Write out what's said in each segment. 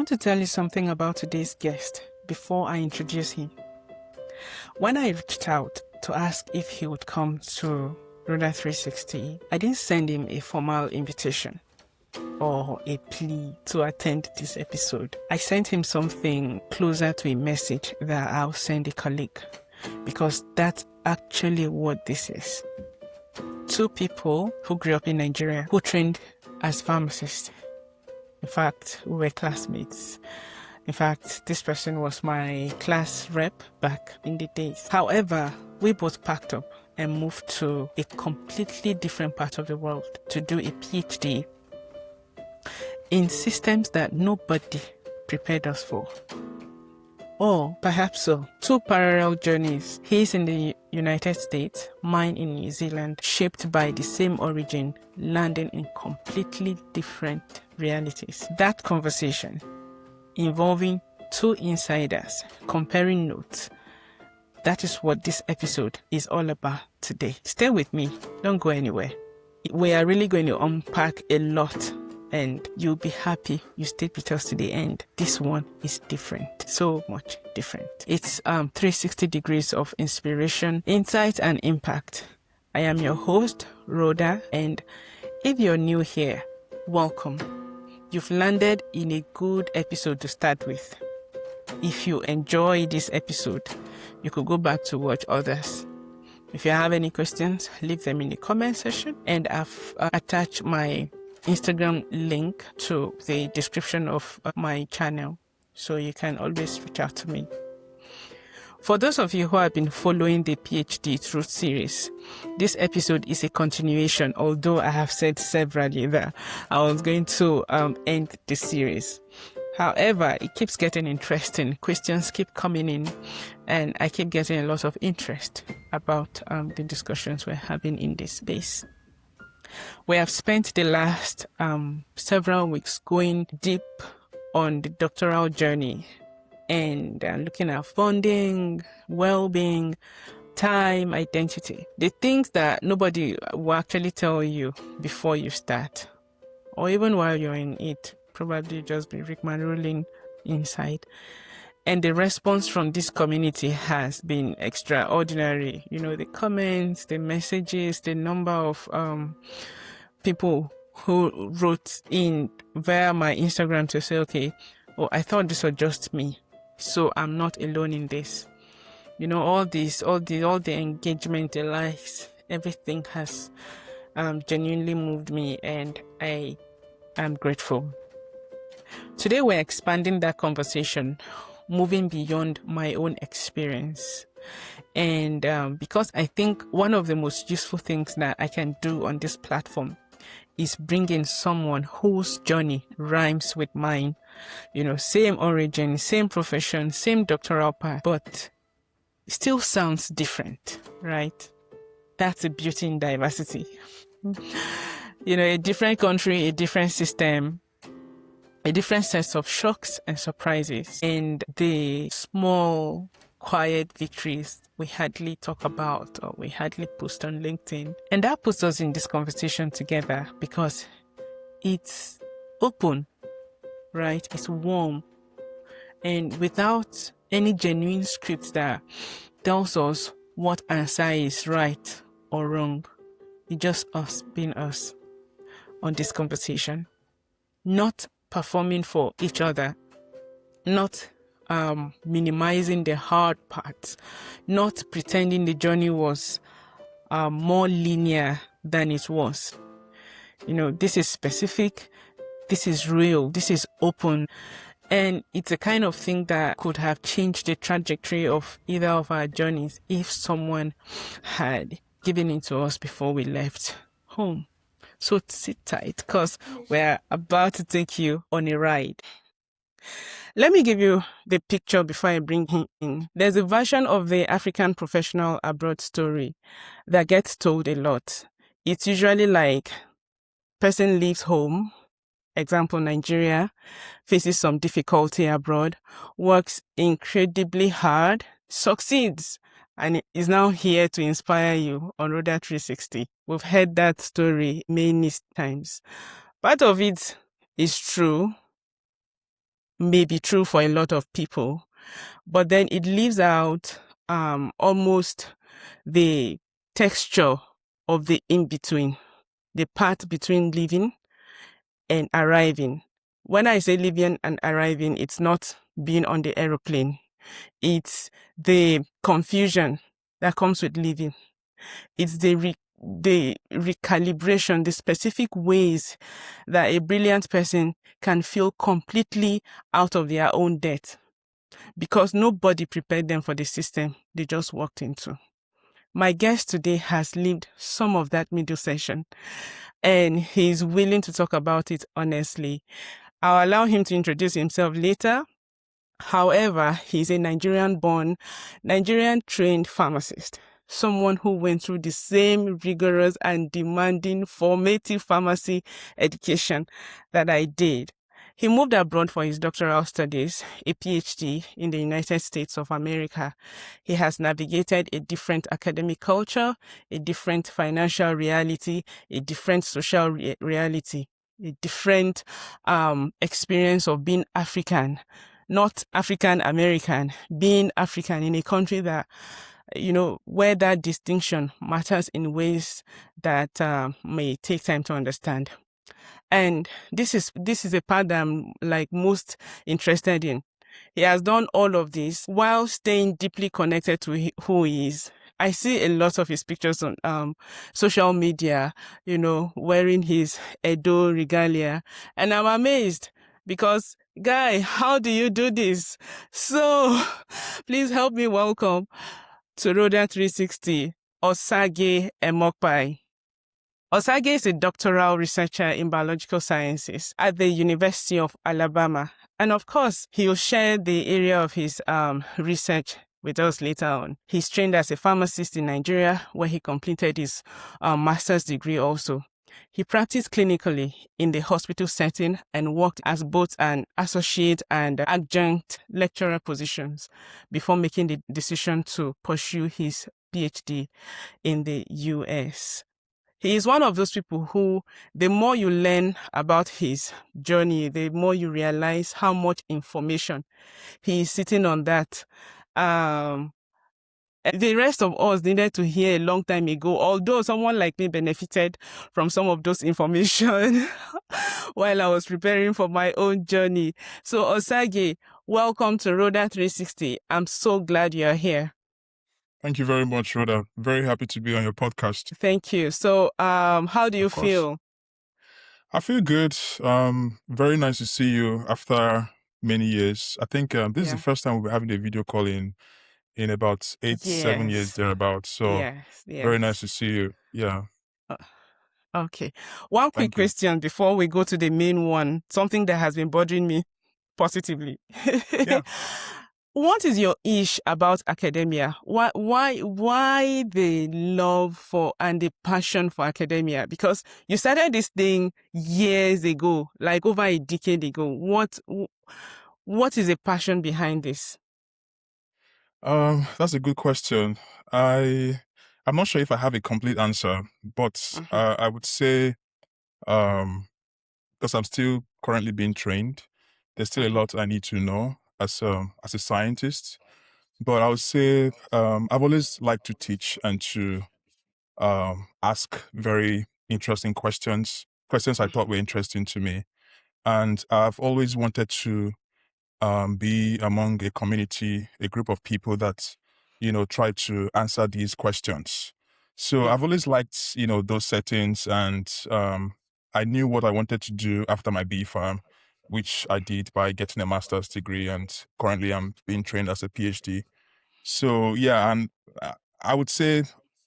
want to tell you something about today's guest before I introduce him. When I reached out to ask if he would come to Roda 360, I didn't send him a formal invitation or a plea to attend this episode. I sent him something closer to a message that I'll send a colleague, because that's actually what this is. Two people who grew up in Nigeria who trained as pharmacists. In fact, we were classmates. In fact, this person was my class rep back in the days. However, we both packed up and moved to a completely different part of the world to do a PhD in systems that nobody prepared us for. Or perhaps so. Two parallel journeys. His in the United States, mine in New Zealand, shaped by the same origin, landing in completely different realities. That conversation, involving two insiders comparing notes, that is what this episode is all about today. Stay with me. Don't go anywhere. We are really going to unpack a lot, and you'll be happy you stayed with us to the end. This one is different, so much different. It's 360 degrees of inspiration, insight, and impact. I am your host, Rhoda, and if you're new here, welcome. You've landed in a good episode to start with. If you enjoy this episode, you could go back to watch others. If you have any questions, leave them in the comment section, and I've attached my Instagram link to the description of my channel, so you can always reach out to me. For those of you who have been following the PhD Truth series, this episode is a continuation, although I have said severally that I was going to end the series. However, it keeps getting interesting. Questions keep coming in, and I keep getting a lot of interest about the discussions we're having in this space. We have spent the last several weeks going deep on the doctoral journey and looking at funding, well-being, time, identity. The things that nobody will actually tell you before you start, or even while you're in it, probably just be rigmaroling inside. And the response from this community has been extraordinary. You know, the comments, the messages, the number of people who wrote in via my Instagram to say, okay, oh, I thought this was just me, so I'm not alone in this. You know, all the engagement, the likes, everything has genuinely moved me, and I am grateful. Today we're expanding that conversation, moving beyond my own experience. And because I think one of the most useful things that I can do on this platform is bringing someone whose journey rhymes with mine. You know, same origin, same profession, same doctoral path, but still sounds different, right? That's the beauty in diversity. You know, a different country, a different system, a different set of shocks and surprises, and the small, quiet victories we hardly talk about or we hardly post on LinkedIn. And that puts us in this conversation together because it's open, right? It's warm, and without any genuine script that tells us what answer is right or wrong. It's just us being us on this conversation. Not performing for each other, not minimizing the hard parts, not pretending the journey was more linear than it was. You know, this is specific, this is real, this is open, and it's a kind of thing that could have changed the trajectory of either of our journeys if someone had given it to us before we left home. So sit tight, because we're about to take you on a ride. Let me give you the picture before I bring him in. There's a version of the African professional abroad story that gets told a lot. It's usually like person leaves home, example Nigeria, faces some difficulty abroad, works incredibly hard, succeeds, and is now here to inspire you on Roda 360. We've heard that story many times. Part of it is true, may be true for a lot of people, but then it leaves out almost the texture of the in-between, the part between living and arriving. When I say living and arriving, it's not being on the aeroplane. It's the confusion that comes with living. It's the recalibration, the specific ways that a brilliant person can feel completely out of their own depth because nobody prepared them for the system they just walked into. My guest today has lived some of that middle section, and he's willing to talk about it honestly. I'll allow him to introduce himself later. However, he's a Nigerian-born, Nigerian-trained pharmacist, someone who went through the same rigorous and demanding formative pharmacy education that I did. He moved abroad for his doctoral studies, a PhD in the United States of America. He has navigated a different academic culture, a different financial reality, a different social reality, a different experience of being African, not African American, being African in a country that, where that distinction matters in ways that may take time to understand. And this is a part that I'm like most interested in. He has done all of this while staying deeply connected to who he is. I see a lot of his pictures on social media, wearing his Edo regalia, and I'm amazed because, guy, how do you do this? So please help me welcome to Rhoda 360, Osage Emokpai. Osage is a doctoral researcher in biological sciences at the University of Alabama. And of course, he'll share the area of his research with us later on. He's trained as a pharmacist in Nigeria, where he completed his master's degree also. He practiced clinically in the hospital setting and worked as both an associate and adjunct lecturer positions before making the decision to pursue his PhD in the US. He is one of those people who, the more you learn about his journey, the more you realize how much information he is sitting on that. The rest of us needed to hear a long time ago, although someone like me benefited from some of those information while I was preparing for my own journey. So Osage, welcome to Rhoda 360. I'm so glad you're here. Thank you very much, Rhoda. Very happy to be on your podcast. Thank you. So how do you feel? I feel good. Very nice to see you after many years. I think this is the first time we'll be having a video call in about 7 years thereabouts. So very nice to see you. Yeah. Okay. One quick question before we go to the main one, something that has been bothering me positively. Yeah. What is your ish about academia? Why the love for and the passion for academia? Because you started this thing years ago, like over a decade ago. What is the passion behind this? That's a good question. I'm not sure if I have a complete answer, but I would say because I'm still currently being trained, there's still a lot I need to know as a scientist. But I would say I've always liked to teach and to ask very interesting questions I thought were interesting to me. And I've always wanted to be among a community, a group of people that, try to answer these questions. So I've always liked, those settings, and I knew what I wanted to do after my B.Pharm, which I did by getting a master's degree, and currently I'm being trained as a PhD. So yeah, and I would say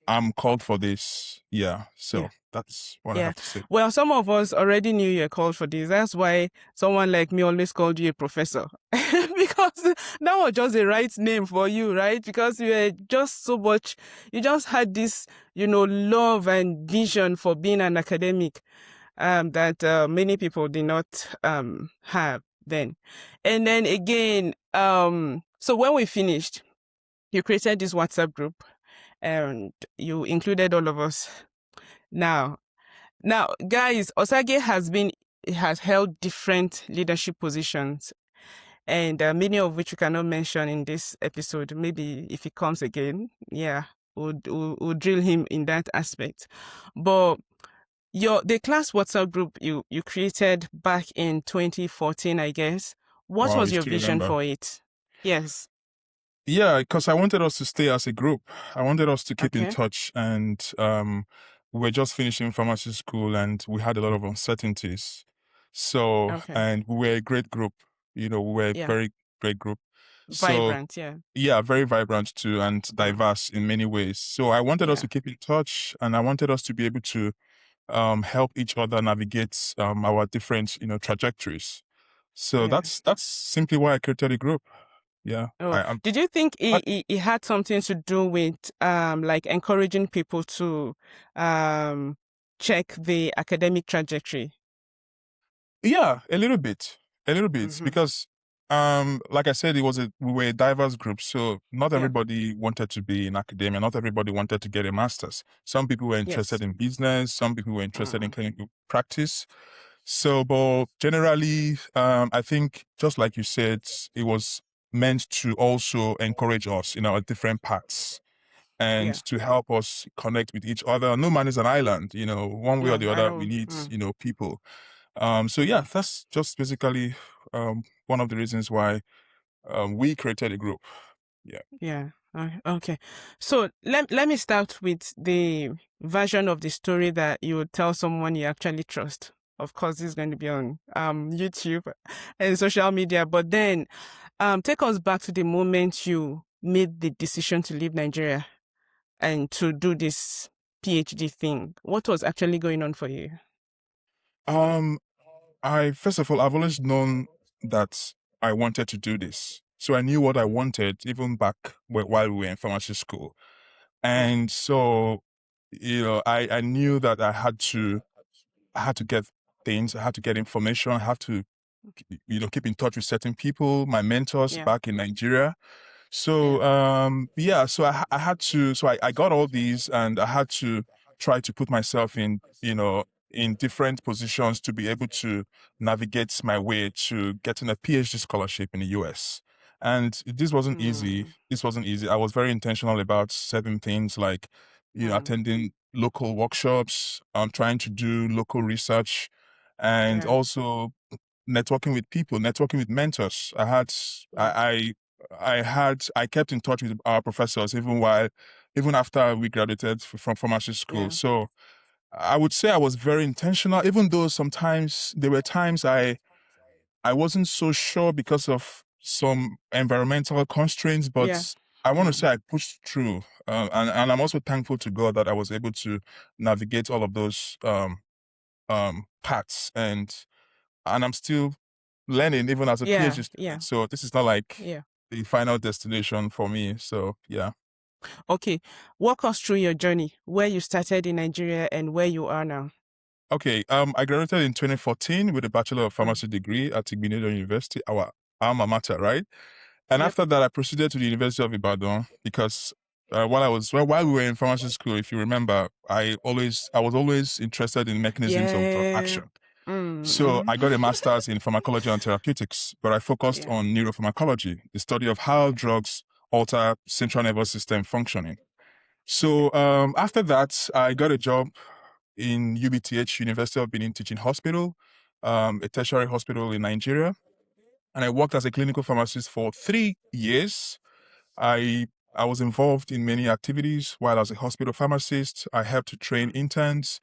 I'm called for this. Yeah. So that's what I have to say. Well, some of us already knew you're called for this. That's why someone like me always called you a professor. Because that was just the right name for you, right? Because you were just so much, you just had this, love and vision for being an academic that many people did not have then. And then again, so when we finished, you created this WhatsApp group and you included all of us. Now, guys, Osage has held different leadership positions and many of which we cannot mention in this episode. Maybe if he comes again, yeah, we'll drill him in that aspect. But the class WhatsApp group you created back in 2014, I guess. What Wow, was you your still vision remember? for it? Yes. Yeah, because I wanted us to stay as a group. I wanted us to keep in Okay. touch, and we were just finishing pharmacy school, and we had a lot of uncertainties. So, Okay. and we were a great group. We were a Yeah. very great group. So, Vibrant. Yeah. yeah, very vibrant too, and Mm. diverse in many ways. So, I wanted us Yeah. to keep in touch, and I wanted us to be able to help each other navigate our different trajectories. So Yeah. that's simply why I created a group. Yeah, Oh, did you think it had something to do with like encouraging people to um check the academic trajectory? Yeah, a little bit, Mm-hmm. because, like I said, we were a diverse group, so not Yeah. everybody wanted to be in academia, not everybody wanted to get a master's. Some people were Yes. interested in business, some people were interested in Mm. clinical practice. So, but generally, I think just like you said, it was meant to also encourage us in our different paths and Yeah. to help us connect with each other. No man is an island, one way or No, the I other, we don't. need, Mm. people. So yeah, that's just basically one of the reasons why we created a group. Yeah. Yeah. Okay. So let me start with the version of the story that you would tell someone you actually trust. Of course, this is going to be on YouTube and social media. But then, take us back to the moment you made the decision to leave Nigeria and to do this PhD thing. What was actually going on for you? Um, I first of all, I've always known that I wanted to do this, so I knew what I wanted even back while we were in pharmacy school, Yeah. and so I knew that I had to get things, I had to get information, I have to keep in touch with certain people, my mentors Yeah. back in Nigeria. Yeah. So yeah, so I had to, so I got all these, and I had to try to put myself in in different positions to be able to navigate my way to getting a PhD scholarship in the US. And this wasn't easy. Mm. This wasn't easy. I was very intentional about certain things, like Mm. attending local workshops, trying to do local research, and Yeah. also networking with people, networking with mentors. Yeah. I kept in touch with our professors even after we graduated from pharmacy school. Yeah. So I would say I was very intentional, even though sometimes there were times I wasn't so sure because of some environmental constraints, Yeah. but I want to Mm. say I pushed through, and I'm also thankful to God that I was able to navigate all of those paths, and I'm still learning even as a Yeah. PhD Yeah. student. So this is not like Yeah. the final destination for me. So yeah. Okay. Walk us through your journey, where you started in Nigeria and where you are now. Okay. I graduated in 2014 with a Bachelor of Mm. Pharmacy degree at Nigerian University, our alma mater, right? And Yep. after that, I proceeded to the University of Ibadan because while we were in pharmacy school, if you remember, I was always interested in mechanisms of drug Yeah. action. So Mm. I got a master's in pharmacology and therapeutics, but I focused Yeah. on neuropharmacology, the study of how drugs alter central nervous system functioning. Okay. So after that, I got a job in UBTH, University of Benin Teaching Hospital, a tertiary hospital in Nigeria, and I worked as a clinical pharmacist for 3 years. I I was involved in many activities while as a hospital pharmacist. I helped to train interns,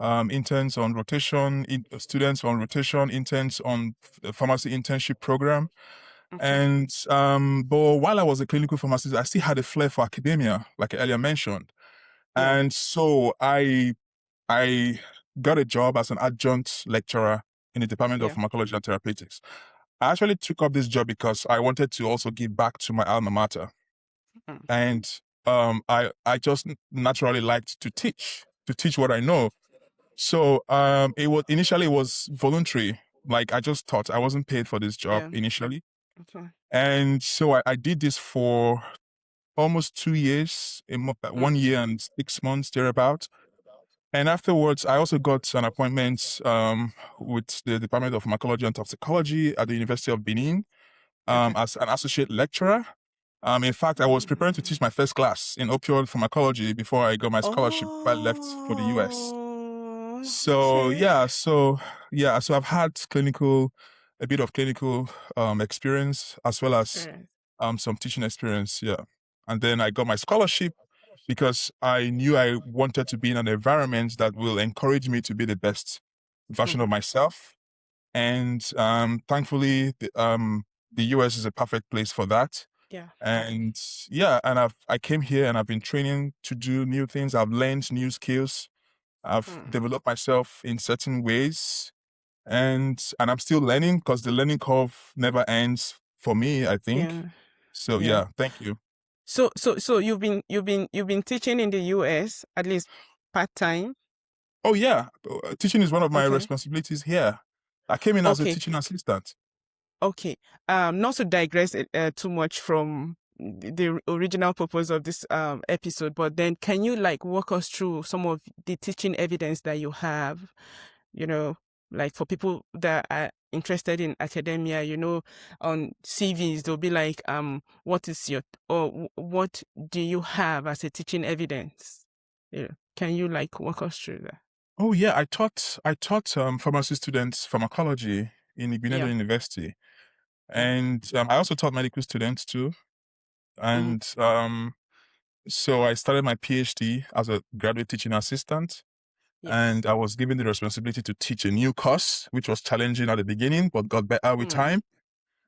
interns on rotation, students on rotation, interns on the pharmacy internship program. Okay. And but while I was a clinical pharmacist, I still had a flair for academia, like I earlier mentioned. Yeah. And so I got a job as an adjunct lecturer in the Department of Yeah. Pharmacology and Therapeutics. I actually took up this job because I wanted to also give back to my alma mater, Mm. and I just naturally liked to teach what I know. So it was voluntary. Like I just thought I wasn't paid for this job Yeah. initially, Okay. and so I did this for almost 2 years, 1 year and 6 months thereabout. And afterwards, I also got an appointment with the Department of Pharmacology and Toxicology at the University of Benin. Okay. as an associate lecturer. In fact, I was preparing to teach my first class in opioid pharmacology before I got my scholarship before I left for the US. Oh, So okay. yeah, so I've had a bit of clinical experience as well as Experience. some teaching experience. Yeah, and then I got my scholarship because I knew I wanted to be in an environment that will encourage me to be the best version of Mm-hmm. myself. And thankfully, the US is a perfect place for that. Yeah. And yeah, and I came here and I've been training to do new things. I've learned new skills. I've Mm. developed myself in certain ways, and I'm still learning because the learning curve never ends for me, I think. Yeah. So Yeah. yeah, thank you. So you've been teaching in the US at least part time. Oh yeah, teaching is one of my Okay. responsibilities here. I came in as a Okay. teaching assistant. Okay. Not to digress too much from the original purpose of this episode, but then can you like walk us through some of the teaching evidence that you have, you know, like for people that are interested in academia, on CVs, they'll be like, what is your, or what do you have as a teaching evidence? Yeah. Can you like walk us through that? Oh yeah, I taught pharmacy students pharmacology in Igbinedion Yeah. University, Yeah. and I also taught medical students too. Mm-hmm. And so I started my PhD as a graduate teaching assistant, Yes. and I was given the responsibility to teach a new course, which was challenging at the beginning, but got better with Mm. time.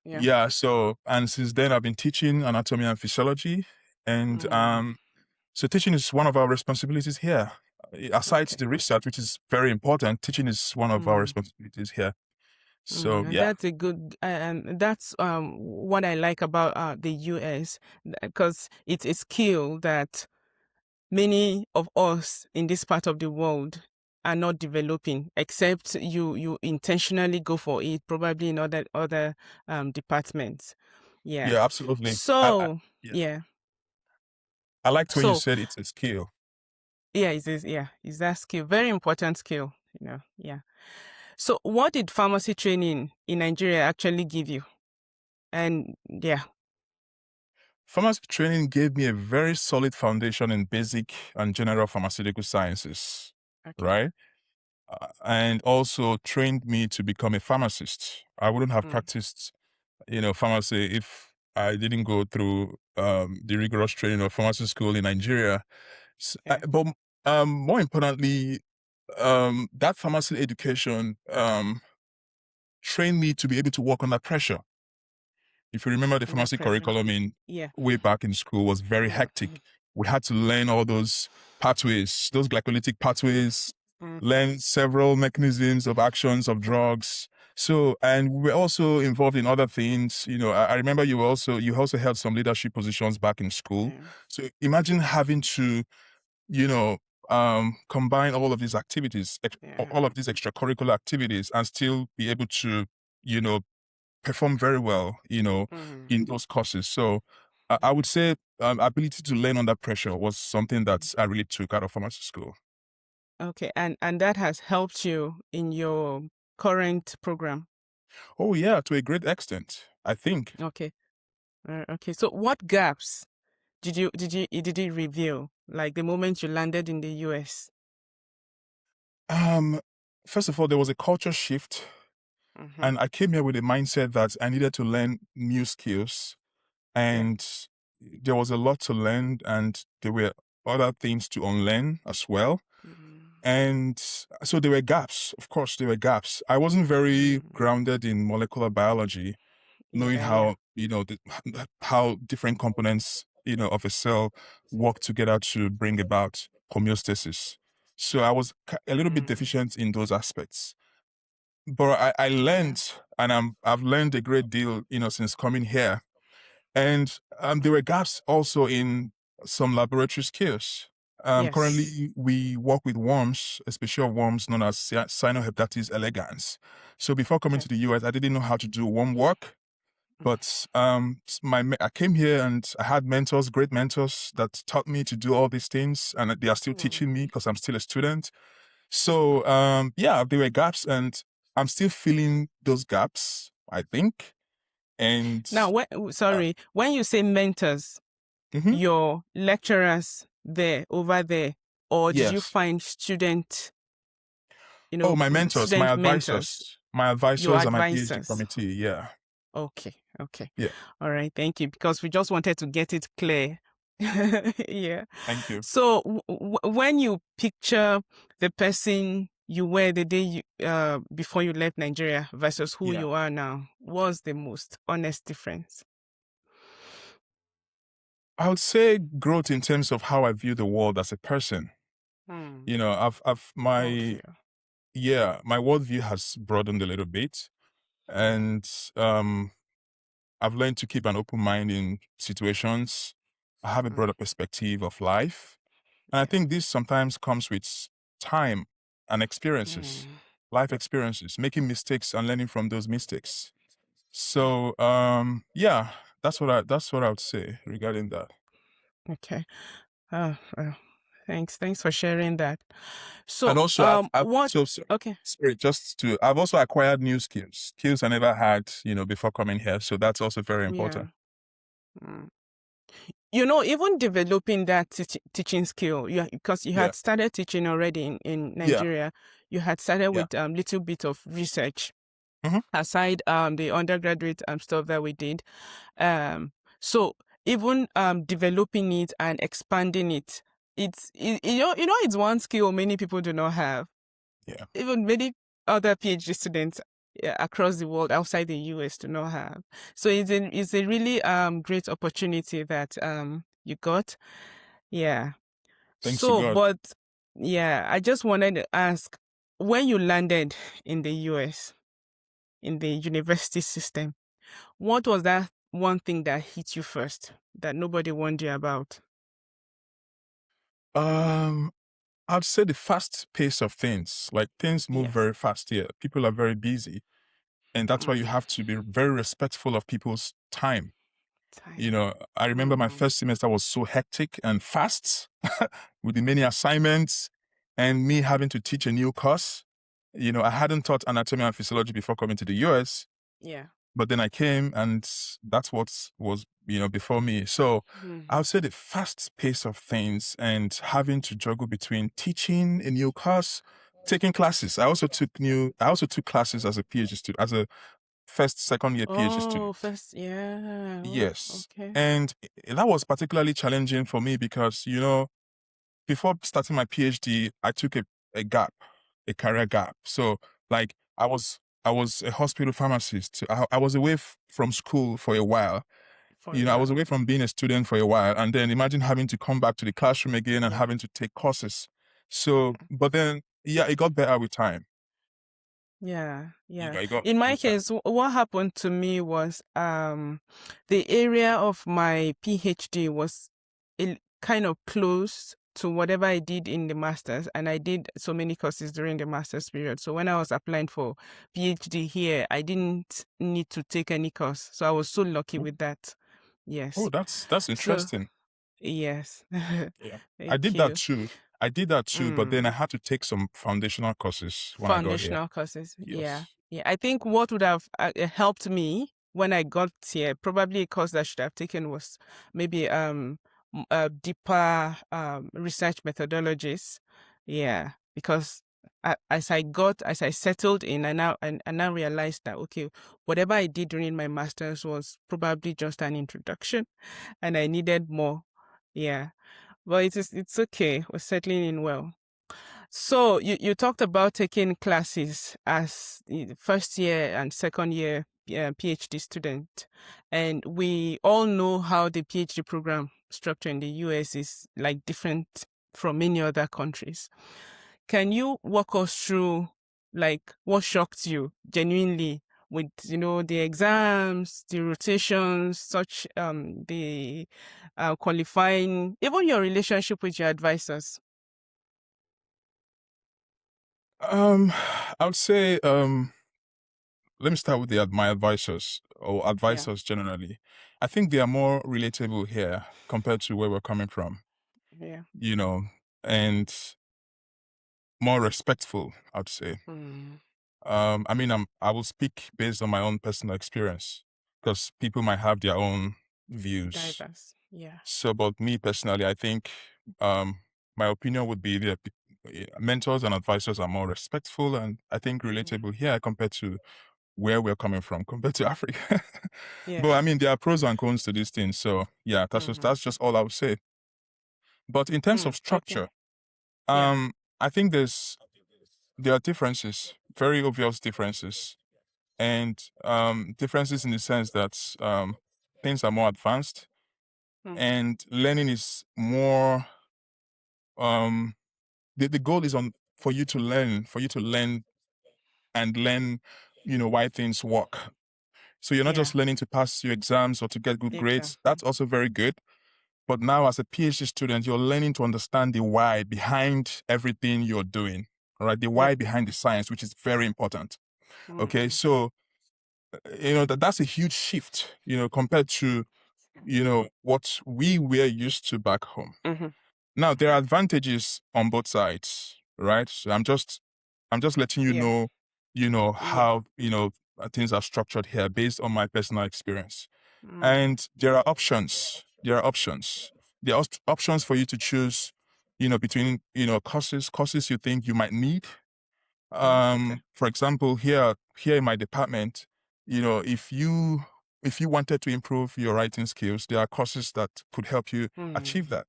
Yeah. Yeah, so and since then I've been teaching anatomy and physiology, and Mm. so teaching is one of our responsibilities here. Aside Okay. the research, which is very important, teaching is one of our Mm. responsibilities here. So And yeah, that's a good, and that's what I like about the US, because it's a skill that many of us in this part of the world are not developing, except you intentionally go for it, probably in other departments. Yeah. yeah, absolutely. So Yeah, yeah. I liked when you So said it's a skill. yeah, it's that skill, very important skill. Yeah. So what did pharmacy training in Nigeria actually give you? And yeah. Pharmacy training gave me a very solid foundation in basic and general pharmaceutical sciences, Okay. right? And also trained me to become a pharmacist. I wouldn't have Mm, practiced, pharmacy if I didn't go through the rigorous training of pharmacy school in Nigeria. yeah. But more importantly, that pharmacy education trained me to be able to work under pressure. If you remember, the Under pharmacy pressure. curriculum in Yeah. way back in school was very Mm, hectic. We had to learn all those pathways, those glycolytic pathways, mm, learn several mechanisms of actions of drugs. So, and we were also involved in other things. I remember you also held some leadership positions back in school. yeah. So imagine having to, you know, combine all of these activities, Yeah. all of these extracurricular activities, and still be able to, you know, perform very well, Mm, in those courses. So I would say ability to learn under pressure was something that I really took out of pharmacy school. okay. And that has helped you in your current program. Oh yeah, to a great extent, I think. Okay. Okay. So what gaps did you reveal like the moment you landed in the US? Um, First of all, there was a culture shift, Mm-hmm. and I came here with a mindset that I needed to learn new skills, Yeah. and there was a lot to learn, and there were other things to unlearn as well. Mm, And so there were gaps. Of course, there were gaps. I wasn't very mm, grounded in molecular biology, knowing yeah. Yeah. how how different components of a cell work together to bring about homeostasis. So I was a little bit Mm, deficient in those aspects, but I yeah. learned, and I've learned a great deal since coming here. And there were gaps also in some laboratory skills. Yes. Currently, we work with worms, a species of worms known as Cyanoheptatis elegans. So before coming Okay. to the US, I didn't know how to do worm work. But I came here and I had mentors, great mentors that taught me to do all these things, and they are still Mm, teaching me because I'm still a student. So yeah, there were gaps, and I'm still filling those gaps, I think. And Now, uh, when you say mentors, mhm. your lecturers there, over there, or did you Yes. find Oh, my mentors, student mentors, my your advisors and my PhD advisors? committee. Yeah. Okay, okay. Yeah. All right, thank you. Because we just wanted to get it clear. Yeah. Thank you. So when you picture the person you were the day before you left Nigeria versus who Yeah. you are now, what's the most honest difference? I would say growth in terms of how I view the world as a person. Hmm. You know, my Worldview. yeah, my worldview has broadened a little bit, Yeah. and um, I've learned to keep an open mind in situations. I have a Mm, broader perspective of life, and I yeah. think this sometimes comes with time and experiences, Mm, life experiences, making mistakes and learning from those mistakes. yeah. So, yeah, that's what I would say regarding that. Okay. Well, thanks for sharing that. And So, also, I've what? so sorry, Okay. sorry, just to, I've also acquired new skills I never had, before coming here. So that's also very Yeah. important. Mm. Even developing that teaching skill, because you Yeah, had started teaching already in yeah, Nigeria, you had started yeah. with little bit of research Hmm. aside the undergraduate stuff that we did. Um, so even developing it and expanding it, it's one skill many people do not have. Yeah. Even many other PhD students across the world outside the US do not have. So it's a really great opportunity that you got. Yeah. Thanks to So, God. but yeah, I just wanted to ask, when you landed in the US in the university system, what was that one thing that hit you first that nobody warned you about? Um, I'd say the fast pace of things. Like things move Yes. very fast here. People are very busy, and that's why you Mm, have to be very respectful of people's time. time. I remember my Mm, first semester was so hectic and fast with the many assignments and me having to teach a new course. I hadn't taught anatomy and physiology before coming to the US, yeah. but then I came and that's what was, before me. So I Mm, would say the fast pace of things and having to juggle between teaching a new course, taking classes. I also took classes as a PhD student, as a first, second year PhD oh, student. first, yeah. Oh, Yes. okay. And that was particularly challenging for me because, before starting my PhD, I took a gap, a career gap. So like I was a hospital pharmacist. I was away from school for a while. For a I was while. away from being a student for a while. And then imagine having to come back to the classroom again and Yeah. having to take courses. So, Mm. but then, yeah, it got better with time. Yeah, yeah. It got In my with time. case, what happened to me was the area of my PhD was kind of close to whatever I did in the masters, and I did so many courses during the masters period. So when I was applying for PhD here, I didn't need to take any course. So I was so lucky with that. Oh, Yes. that's So interesting. yes. Yeah. I Thank did that you. too. I did that too, but then I Mm. had to take some foundational courses when I got here. Foundational courses. Yeah. Yes. Yeah. I think what would have helped me when I got here, probably a course that I should have taken was maybe deeper research methodologies. Yeah. Because as I settled in, I now realized that okay, whatever I did during my masters was probably just an introduction and I needed more. Yeah. But it's okay. We're settling in well. So you talked about taking classes as the first year and second year PhD student, and we all know how the PhD program structure in the US is like different from many other countries. Can you walk us through like what shocked you genuinely with the exams, the rotations, such the qualifying, even your relationship with your advisors? Um, I would say, let me start with my advisors or Yeah. advisors generally. I think they are more relatable here compared to where we're coming from, Yeah. you know, and more respectful, I'd say. Mm. I mean, I will speak based on my own personal experience. because people might have their own views. Diverse. Yeah. So, but me personally, I think my opinion would be that mentors and advisors are more respectful and I think relatable here compared to where we're coming from, compared to Africa. But Yeah. I mean, there are pros and cons to these things. So yeah, that's just all I would say. But in terms of Okay. structure, Yeah. I think there are differences, very obvious differences, and differences in the sense that things are more advanced and learning is more. Um, the goal is on for you to learn and learn, why things work. So you're not Yeah. just learning to pass your exams or to get good grades. Exactly. That's also very good. But now, as a PhD student, you're learning to understand the why behind everything you're doing. All right, the Yep. why behind the science, which is very important. Okay, Mm-mm. so that's a huge shift, compared to what we were used to back home. Mm-hmm. Now there are advantages on both sides, right? So I'm just letting you Yeah. know, Yeah. how things are structured here based on my personal experience. Mm. And there are options. There are options. There are options for you to choose, between courses you think you might need. Okay. For example, here in my department, if you wanted to improve your writing skills, there are courses that could help you achieve that.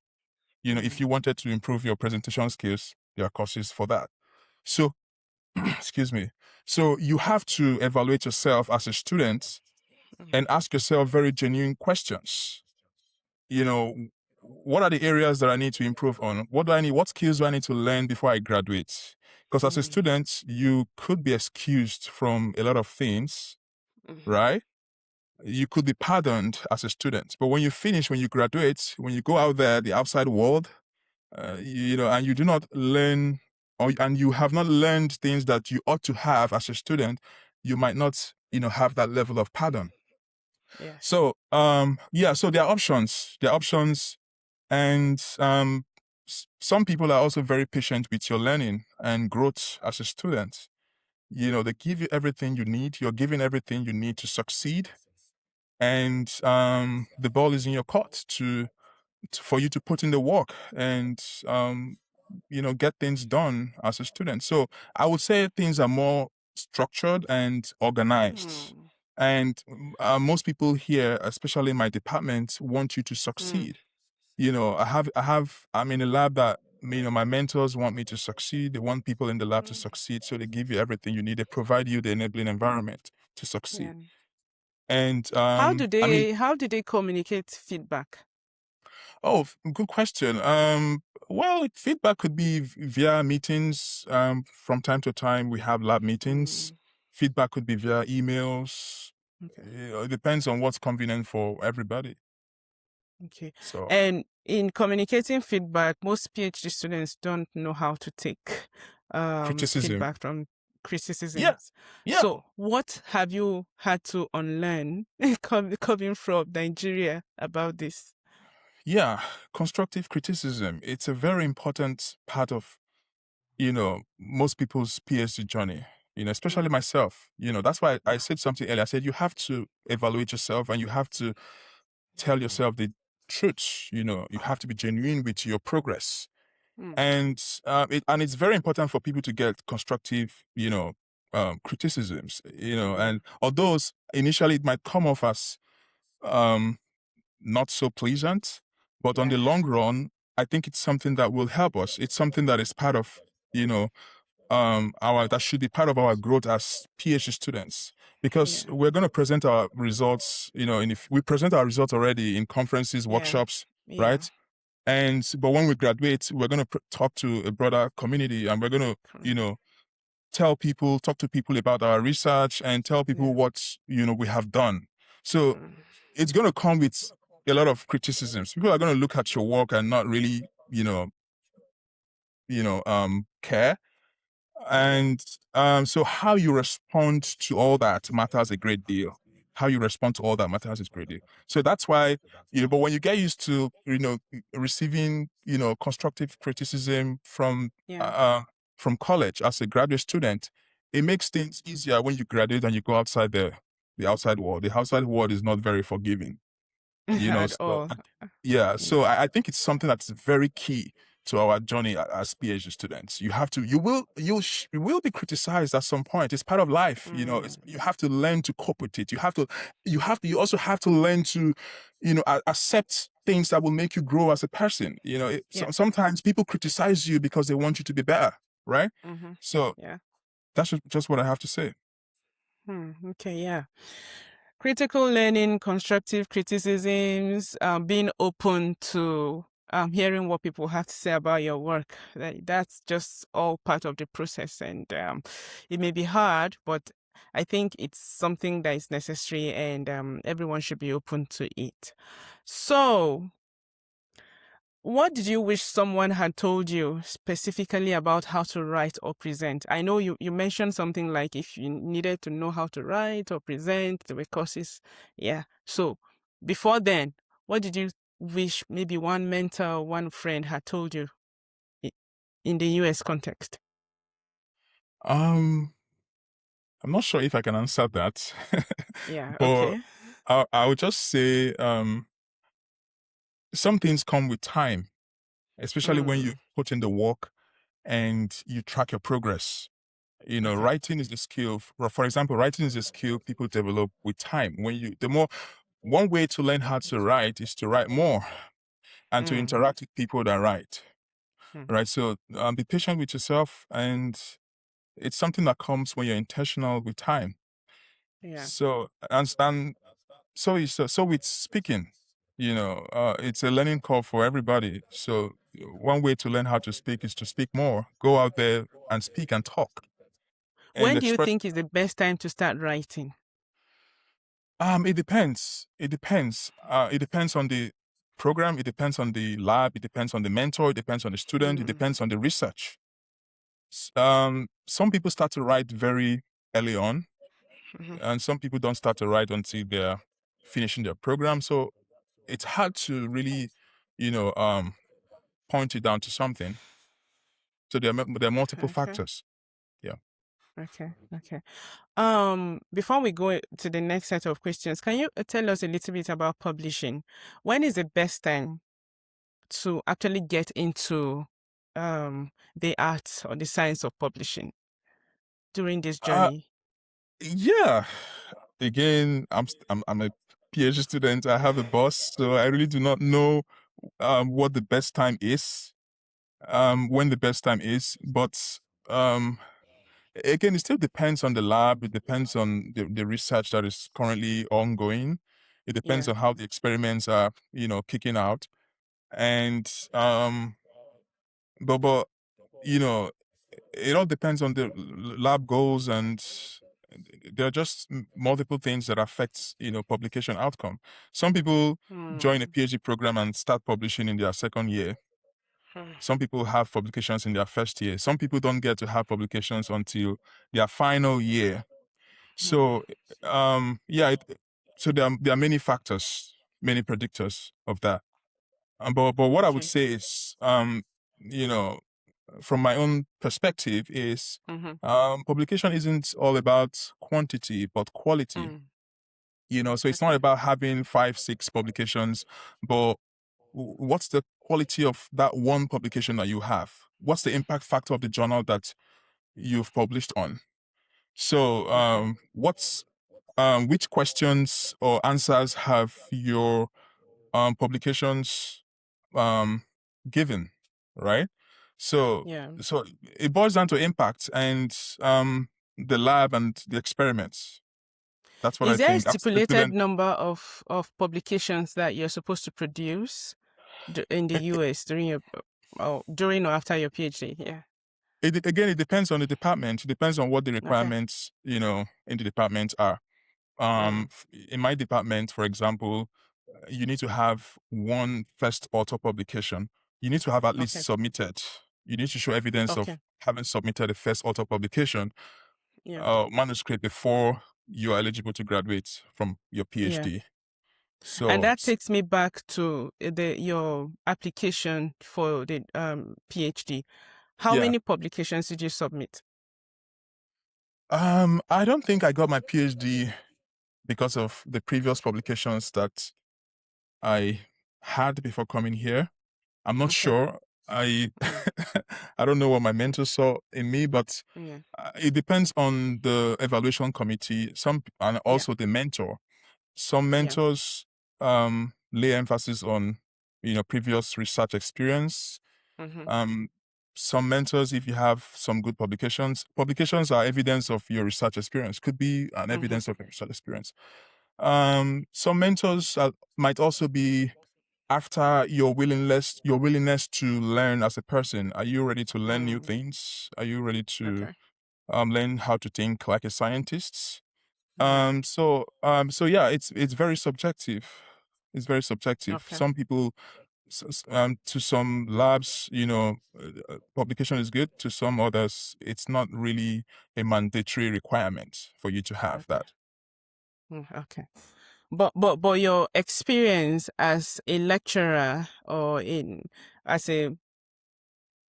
If you wanted to improve your presentation skills, there are courses for that. So, excuse me. So you have to evaluate yourself as a student and ask yourself very genuine questions. You know, what are the areas that I need to improve on? What skills do I need to learn before I graduate? Because as a student, you could be excused from a lot of things, right? You could be pardoned as a student. But when you finish, when you graduate, when you go out there, the outside world, and you do not learn, and you have not learned things that you ought to have as a student, you might not, have that level of pardon. Yes. So, yeah, so there are options. There are options, and some people are also very patient with your learning and growth as a student. They give you everything you need. You're given everything you need to succeed, and the ball is in your court for you to put in the work and get things done as a student. So I would say things are more structured and organized. And most people here, especially in my department, want you to succeed. I'm in a lab that my mentors want me to succeed. They want people in the lab to succeed, so they give you everything you need. They provide you the enabling environment to succeed. Yeah. And How do they communicate feedback? Oh, good question. Well, feedback could be via meetings. From time to time, we have lab meetings. Feedback could be via emails. Okay. It depends on what's convenient for everybody. Okay. So, And in communicating feedback, most PhD students don't know how to take criticism. feedback from Yeah, criticisms. yeah, So, what have you had to unlearn coming from Nigeria about this? yeah. Constructive criticism. It's a very important part of, most people's PhD journey. Especially myself. That's why I said something earlier. I said you have to evaluate yourself and you have to tell yourself the truth. You have to be genuine with your progress, and it's very important for people to get constructive, criticisms. And although initially it might come off as um, not so pleasant, but on the long run, I think it's something that will help us. It's something that is part of, you know, our that should be part of our growth as PhD students because we're going to present our results, and if we present our results already in conferences, workshops, right? And but when we graduate, we're going to talk to a broader community, and we're going to, talk to people about our research, and tell people what we have done. So it's going to come with a lot of criticisms. People are going to look at your work and not really, care. And so how you respond to all that matters a great deal. How you respond to all that matters a great deal. So that's why, but when you get used to, receiving, constructive criticism from college as a graduate student, it makes things easier when you graduate and you go outside there. the outside world. The outside world is not very forgiving, At so all. yeah, Yeah. so I think it's something that's very key to our journey as PhD students. You will be criticized at some point. It's part of life, you have to learn to cope with it. You also have to learn to, accept things that will make you grow as a person. Yeah. Sometimes people criticize you because they want you to be better, right? Mm-hmm. So Yeah. that's just what I have to say. Okay. Yeah. Critical learning, constructive criticisms, being open to hearing what people have to say about your work. That's just all part of the process. And it may be hard, but I think it's something that is necessary, and everyone should be open to it. So, what did you wish someone had told you specifically about how to write or present? I know you mentioned something like if you needed to know how to write or present, there were courses. Yeah. So before then, what did you wish maybe one mentor or one friend had told you i- in the US context? Um, I'm not sure if I can answer that, Yeah. but Okay. I would just say some things come with time, especially when you Mm, put in the work and you track your progress. okay. Writing is a skill. For example, writing is a skill people develop with time. One way to learn how to write is to write more and to Mm, interact with people that write. mm, Right. So be patient with yourself, and it's something that comes when you're intentional with time. yeah. So and so with speaking, it's a learning curve for everybody. So one way to learn how to speak is to speak more. Go out there and speak and talk and When do you express. think is the best time to start writing? It depends. It depends. It depends on the program. It depends on the lab. It depends on the mentor. It depends on the student. It Mm, depends on the research. Some people start to write very early on, mhm. and some people don't start to write until they're finishing their program. So it's hard to really, you know, um, point it down to something. So there are multiple Okay. factors. Yeah. Okay. Okay. Before we go to the next set of questions, can you tell us a little bit about publishing? When is the best time to actually get into the art or the science of publishing during this Uh, journey? yeah. Again, I'm a PhD student. I have a boss, so I really do not know what the best time is. When the best time is, but um, again, it still depends on the lab. It depends on the research that is currently ongoing. It depends Yeah. on how the experiments are, kicking out. And but you know, it all depends on the lab goals, and there are just multiple things that affect publication outcome. Some people join a Mm. PhD program and start publishing in their second year. Some people have publications in their first year. Some people don't get to have publications until their final year. Mm. So, yeah, so there are many factors, many predictors of that. But what I would Okay. say is, you know, from my own perspective, is Mm-hmm. publication isn't all about quantity but quality. Mm. So it's not Okay. about having 5, 6 publications, but what's the quality of that one publication that you have? What's the impact factor of the journal that you've published on? So, Okay. which questions or answers have your publications um, given, right? So, Yeah. so it boils down to impact and the lab and the experiments. That's what I Is there a think. I'm still a stipulated student. number of publications that you're supposed to produce in the US during your during or after your PhD? Yeah. Again, it depends on the department. It depends on what the Okay. requirements, in the department are. Mm. In my department, for example, you need to have one first author publication. You need to have at least Okay. submitted. You need to show evidence of Okay. having submitted a first author publication, Yeah. manuscript before you are eligible to graduate from your Yeah. PhD. And So, that takes me back to the your application for the PhD. How yeah. many publications did you submit? I don't think I got my PhD because of the previous publications that I had before coming here. I'm not Okay. sure. I Mm. I don't know what my mentor saw in me, but Yeah. it depends on the evaluation committee. And Yeah. also the mentor. Some Yeah. mentors lay emphasis on previous research experience. Mm-hmm. Um, some mentors, if you have some good publications are evidence of your research experience. Could be an Mm-hmm. evidence of your research experience. Some mentors might also be after your willingness to learn as a person. Are you ready to learn new Mm. things? Are you ready to Okay. learn how to think like a scientist? Yeah. So yeah, it's very subjective. It's very subjective. Okay. Some people, to some labs, publication is good. To some others, it's not really a mandatory requirement for you to have Okay. that. Okay. But your experience as a lecturer or in as a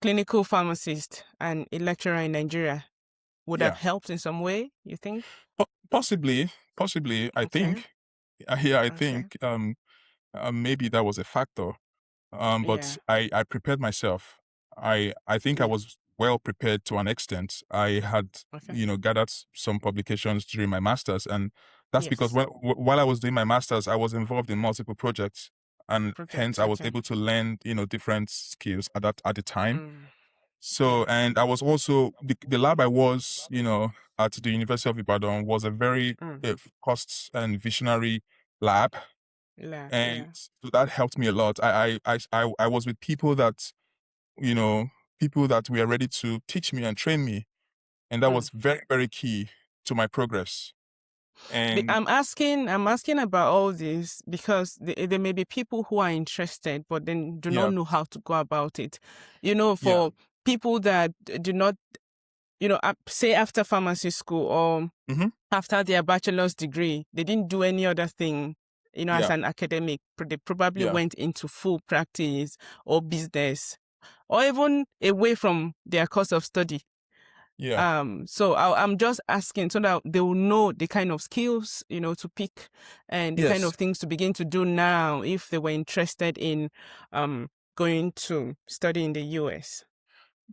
clinical pharmacist and a lecturer in Nigeria would have Yeah, helped in some way, you think? possibly. I Okay. think. Yeah, I Okay. think. Maybe that was a factor. But Yeah. I prepared myself. I think I Yeah. was well prepared to an extent. I had Okay. gathered some publications during my masters, and that's because Yes. while I was doing my masters, I was involved in multiple projects, and hence Project. I was Okay. able to learn different skills at the time. Mm. So, Yeah. and I was also the lab I was at the University of Ibadan was a very Mm. cost and visionary lab, Lab. and Yeah. so that helped me a lot. I was with you know, people that were ready to teach me and train me, and that Mm. was very, very key to my progress. And I'm asking about all this because there may be people who are interested, but then do not yeah, know how to go about it. yeah, For people that do not, say after pharmacy school or hmm after their bachelor's degree, they didn't do any other thing, as yeah, an academic. They probably yeah, went into full practice or business or even away from their course of study. yeah, So I'm just asking so that they will know the kind of skills, to pick and the kind yes, of things to begin to do now if they were interested in um going to study in the US.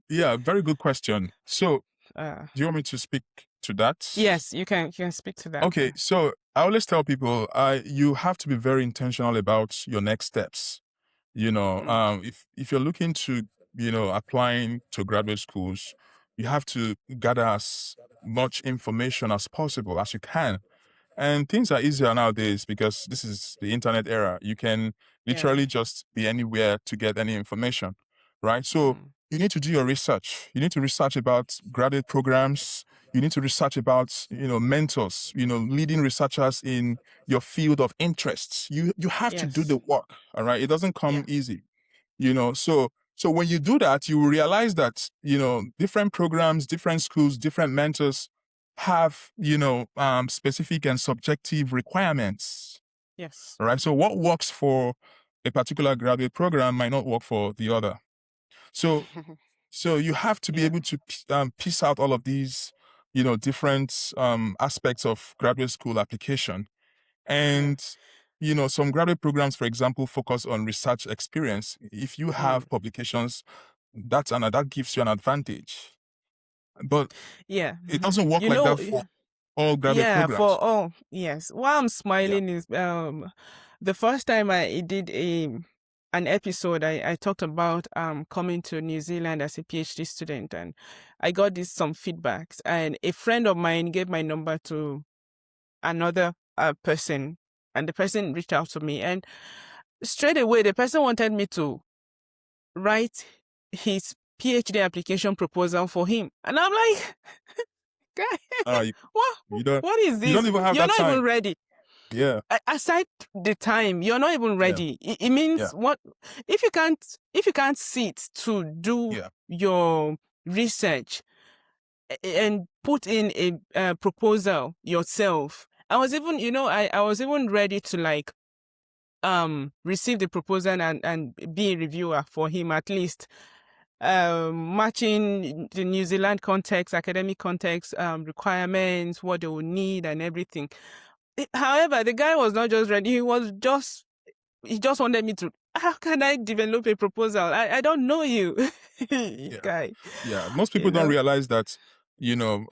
yeah. Very good question. So, Uh, do you want me to speak to that? yes, you can speak to that. Okay, so I always tell people, you have to be very intentional about your next steps. Mm, If you're looking to, applying to graduate schools, you have to gather as much information as possible as you can. And things are easier nowadays because this is the internet era. You can yeah. literally just be anywhere to get any information, right? So Mm, you need to do your research. You need to research about graduate programs. You need to research about, mentors, leading researchers in your field of interests. You have to do the yes. work, all right? It doesn't come Yeah. easy, so when you do that, you will realize that, different programs, different schools, different mentors have, specific and subjective requirements. Yes. All right. So what works for a particular graduate program might not work for the other. So, so you have to be Yeah. able to piece out all of these, different aspects of graduate school application. Yeah. And, some graduate programs, for example, focus on research experience. If you Mm, have publications, that gives you an advantage. But yeah. it doesn't work You like know, that for all graduate yeah, programs. yes. Why I'm Yeah. smiling is the first time I did an episode I talked about coming to New Zealand as a PhD student, and I got some feedbacks, and a friend of mine gave my number to another person, and the person reached out to me, and straight away the person wanted me to write his PhD application proposal for him, and I'm like, guy, Uh, you, what you don't what is you don't this? even have You're that not even time. ready. Yeah. Aside the time, you're not even Yeah. ready. It means Yeah. what if you can't sit to do Yeah. your research and put in a proposal yourself. I was even, I was even ready to like receive the proposal and be a reviewer for him, at least matching the New Zealand context, academic context, requirements, what they will need and everything. However, the guy was not just ready. He just wanted me to, how can I develop a proposal? I don't know you, Yeah. guy, Yeah. Most you people don't know, realize that, you know,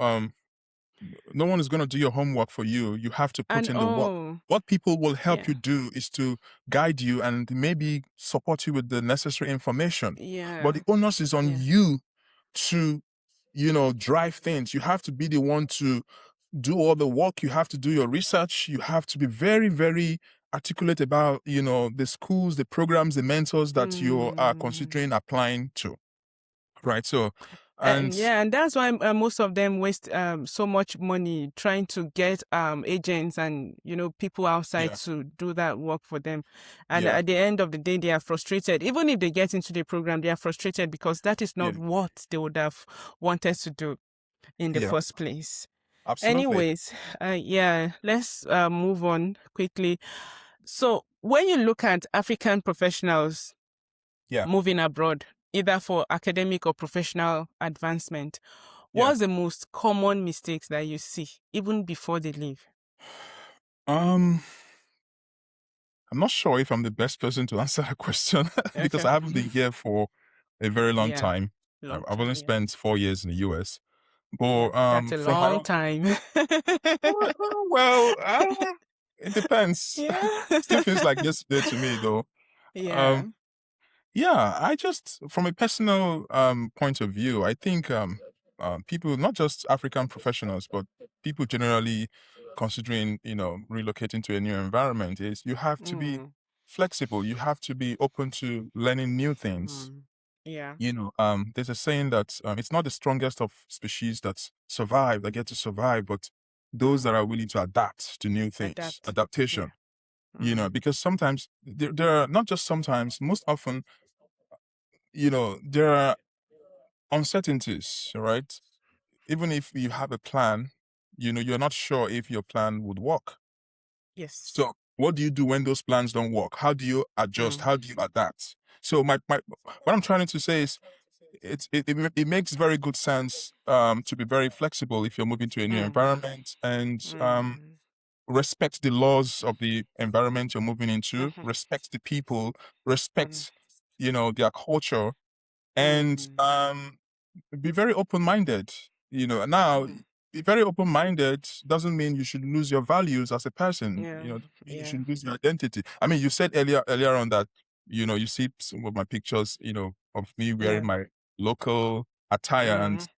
no one is going to do your homework for you. You have to put and in the work. oh, What people will help yeah, you do is to guide you and maybe support you with the necessary information. But yeah, the onus is on yeah, you to, drive things. You have to be the one to do all the work. You have to do your research. You have to be very, very articulate about, the schools, the programs, the mentors that you are mm. considering applying to. Right. So, And and yeah, and that's why most of them waste so much money trying to get agents and people outside yeah, to do that work for them. And yeah, at the end of the day, they are frustrated. Even if they get into the program, they are frustrated because that is yeah, not what they would have wanted to do in the yeah, first place. absolutely. Anyways, yeah, let's move on quickly. So when you look at African professionals Yeah, moving abroad, either for academic or professional advancement, yeah. what's the most common mistakes that you see even before they leave? Um, I'm not sure if I'm the best person to answer that question because Okay. I haven't been here for a very long Yeah, time. long I've time. only Yeah. spent 4 years in the US. Yeah, But that's a from my long own, time. well, it depends. Yeah. Still feels like yesterday to me, though. Yeah. Um, yeah, I just from a personal point of view, I think people, not just African professionals, but people generally considering relocating to a new environment, is you have to be Mm, flexible. You have to be open to learning new things. mm. Yeah. There's a saying that it's not the strongest of species that survive that get to survive, but those that Mm. are willing to adapt to new things, Adapt. adaptation. Yeah. Mm. Because sometimes there are, not just sometimes, most often, there are uncertainties, right? Even if you have a plan, you're not sure if your plan would work. Yes. So what do you do when those plans don't work? How do you adjust? Mm. How do you adapt? So my what I'm trying to say is it makes very good sense to be very flexible if you're moving to a new Mm. environment, and Mm. respect the laws of the environment you're moving into, Mhm. respect the people, Mm. respect their culture, and Mm. be very open-minded. Now, Mhm. be very open-minded doesn't mean you should lose your values as a person. Yeah. Doesn't mean you Yeah. should lose your identity. I mean, you said earlier on that you see some of my pictures, of me wearing Yeah. my local attire, and Mm.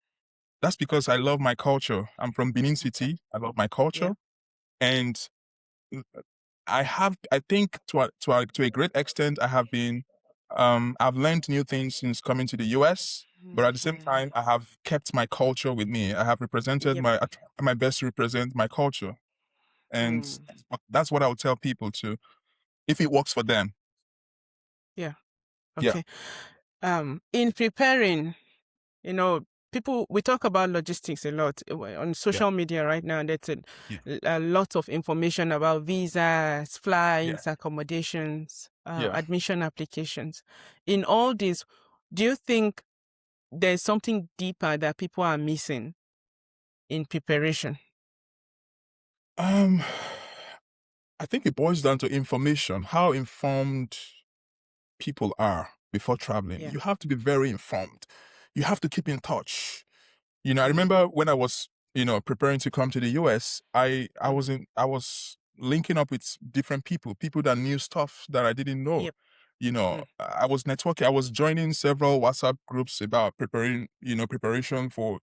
that's because I love my culture. I'm from Benin Okay. City. I love my culture, Yeah. and I think to a great extent, I've learned new things since coming to the US, but at the same Mhm. time, I have kept my culture with me. I have represented Yep. I try my best to represent my culture. And Mm. that's what I would tell people to, if it works for them. Yeah. Yeah, Okay. In preparing, you know, people, we talk about logistics a lot on yeah, social media right now. There's yeah, a lot of information about visas, yeah, flights, accommodations, yeah. admission applications. In all this, do you think there's something deeper that people are missing in preparation? Um, I think it boils down to information, how informed people are before traveling. Yeah. You have to be very informed. You have to keep in touch. I Mm. remember when I was, preparing to come to the US, Mm. I was linking up with different people that knew stuff that I didn't know. Yep. Mm. I was networking, I was joining several WhatsApp groups about preparation for,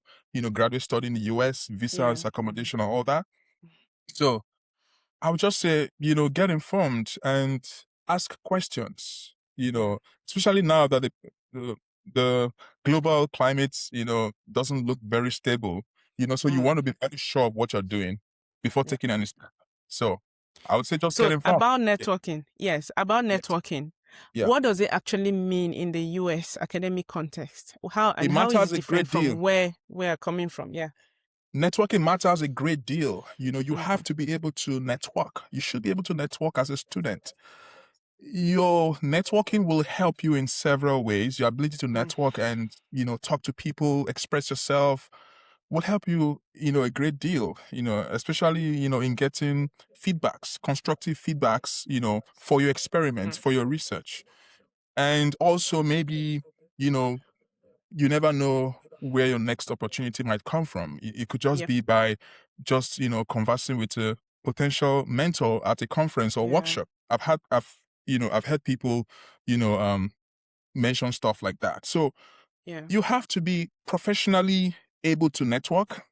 graduate study in the US, Yeah. visas, accommodation, and all that. So I would just say, get informed and ask questions, Yeah. especially now that the, the global climate, doesn't look very stable, so you want Mm. to be very sure of what you're doing before Yeah. taking any step. So I would say just get So informed. about Yeah. networking, yes, about Yes. networking. Yeah. What does it actually mean in the US academic context? It How is matters it a different great from deal. where we're coming from? Yeah. Networking matters a great deal. You have Hmm. to be able to network. You should be able to network as a student. Your networking will help you in several ways. Your ability to Mm. network and, talk to people, express yourself, will help you, a great deal, especially, in getting feedbacks, constructive feedbacks, for your experiments, Mm. for your research. And also maybe, you know, you never know where your next opportunity might come from. It could just Yep. be by just, conversing with a potential mentor at a conference or Yeah. workshop. I've had people, you know, um, mention stuff like that. So Yeah. you have to be professionally able to network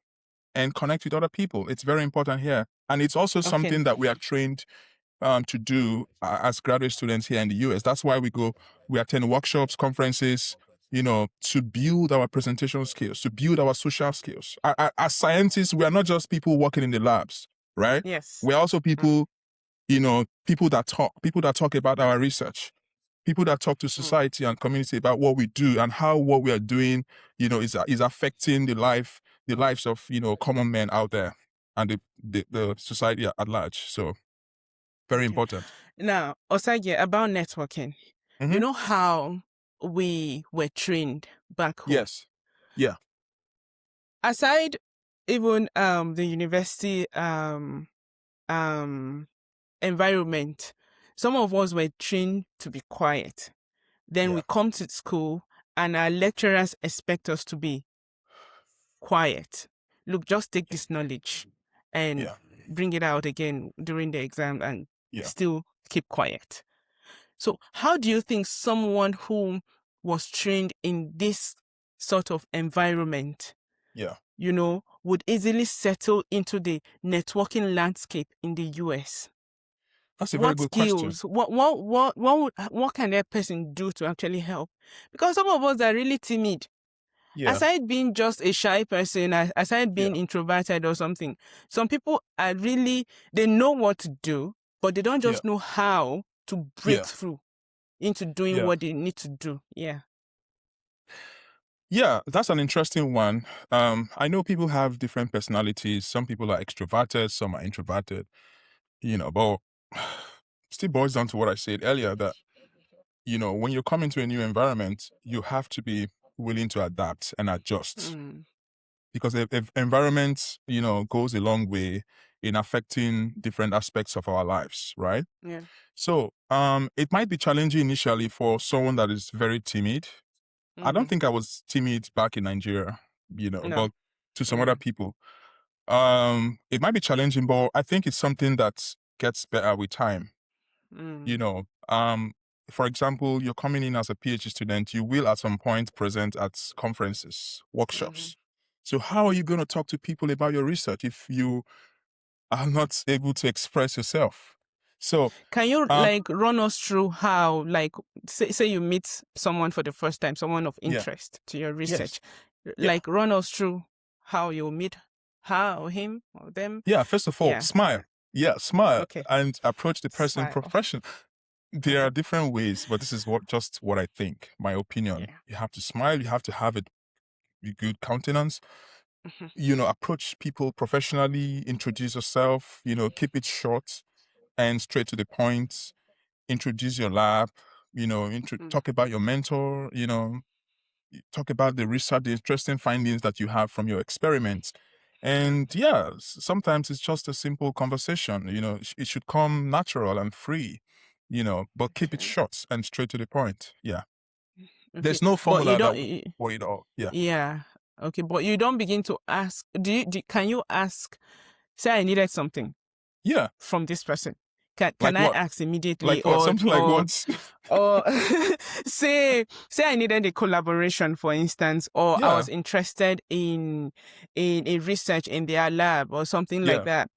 and connect with other people. It's very important here. And it's also Okay. something that we are trained to do as graduate students here in the US. That's why we attend workshops, conferences, to build our presentation skills, to build our social skills. As scientists, we are not just people working in the labs, right? Yes. We're also Mm. people, people that talk about our research, people that talk to Mm. society and community about what we do and how what we are doing, is affecting the lives of, common men out there and the society at large. So very Okay. important. Now, Osage, about networking, you Hmm. know how we were trained back home. Yes. Yeah. Aside even the university um environment, some of us were trained to be quiet. Then Yeah. we come to school and our lecturers expect us to be quiet. Look, just take this knowledge and Yeah. bring it out again during the exam and Yeah. still keep quiet. So, how do you think someone who was trained in this sort of environment, Yeah. would easily settle into the networking landscape in the US? That's a very What good question. skills, what can that person do to actually help? Because some of us are really timid. Yeah. Aside being just a shy person, aside Yeah. being introverted or something, some people are really, they know what to do, but they don't Yeah. just know how to break Yeah. through into doing Yeah. what they need to do. Yeah. Yeah. That's an interesting one. I know people have different personalities. Some people are extroverted, some are introverted, but still boils down to what I said earlier that, when you come into a new environment, you have to be willing to adapt and adjust Mm, because if environment, goes a long way in affecting different aspects of our lives, right? yeah. So, it might be challenging initially for someone that is very timid. I don't Mm-hmm. think I was timid back in Nigeria, No. but to some other Mm, people, it might be challenging, but I think it's something that gets better with time. You mm, know, um, for example, you're coming in as a PhD student, you will at some point present at conferences, mm-hmm. workshops. So how are you going to talk to people about your research if you are not able to express yourself? So, Can you um, like run us through how, like, say you meet someone for the first time, someone of yeah, interest to your yes, research, yeah. like run us through how you meet her or him or them? Yeah, first of all, Yeah. smile. Yeah, smile Okay. and approach the person Smile. professional. There are Okay. different ways, but this is what I think, my opinion. Yeah. You have to smile, you have to have a good countenance, Mm-hmm. approach people professionally, introduce yourself, keep it short and straight to the point, introduce your lab, Mm. talk about your mentor, talk about the research, the interesting findings that you have from your experiments. And yeah, sometimes it's just a simple conversation. It should come natural and free, but keep it Okay. short and straight to the point. Yeah. Okay. There's no But you formula that don't. would for it all. Yeah. Yeah. Okay. But you don't begin to ask. Can you ask? Say I needed something Yeah. from this person. Can Like I what? ask immediately, Like what? Something like what? or say I needed a collaboration, for instance, or I Yeah. was interested in a research in their lab or something like Yeah. that,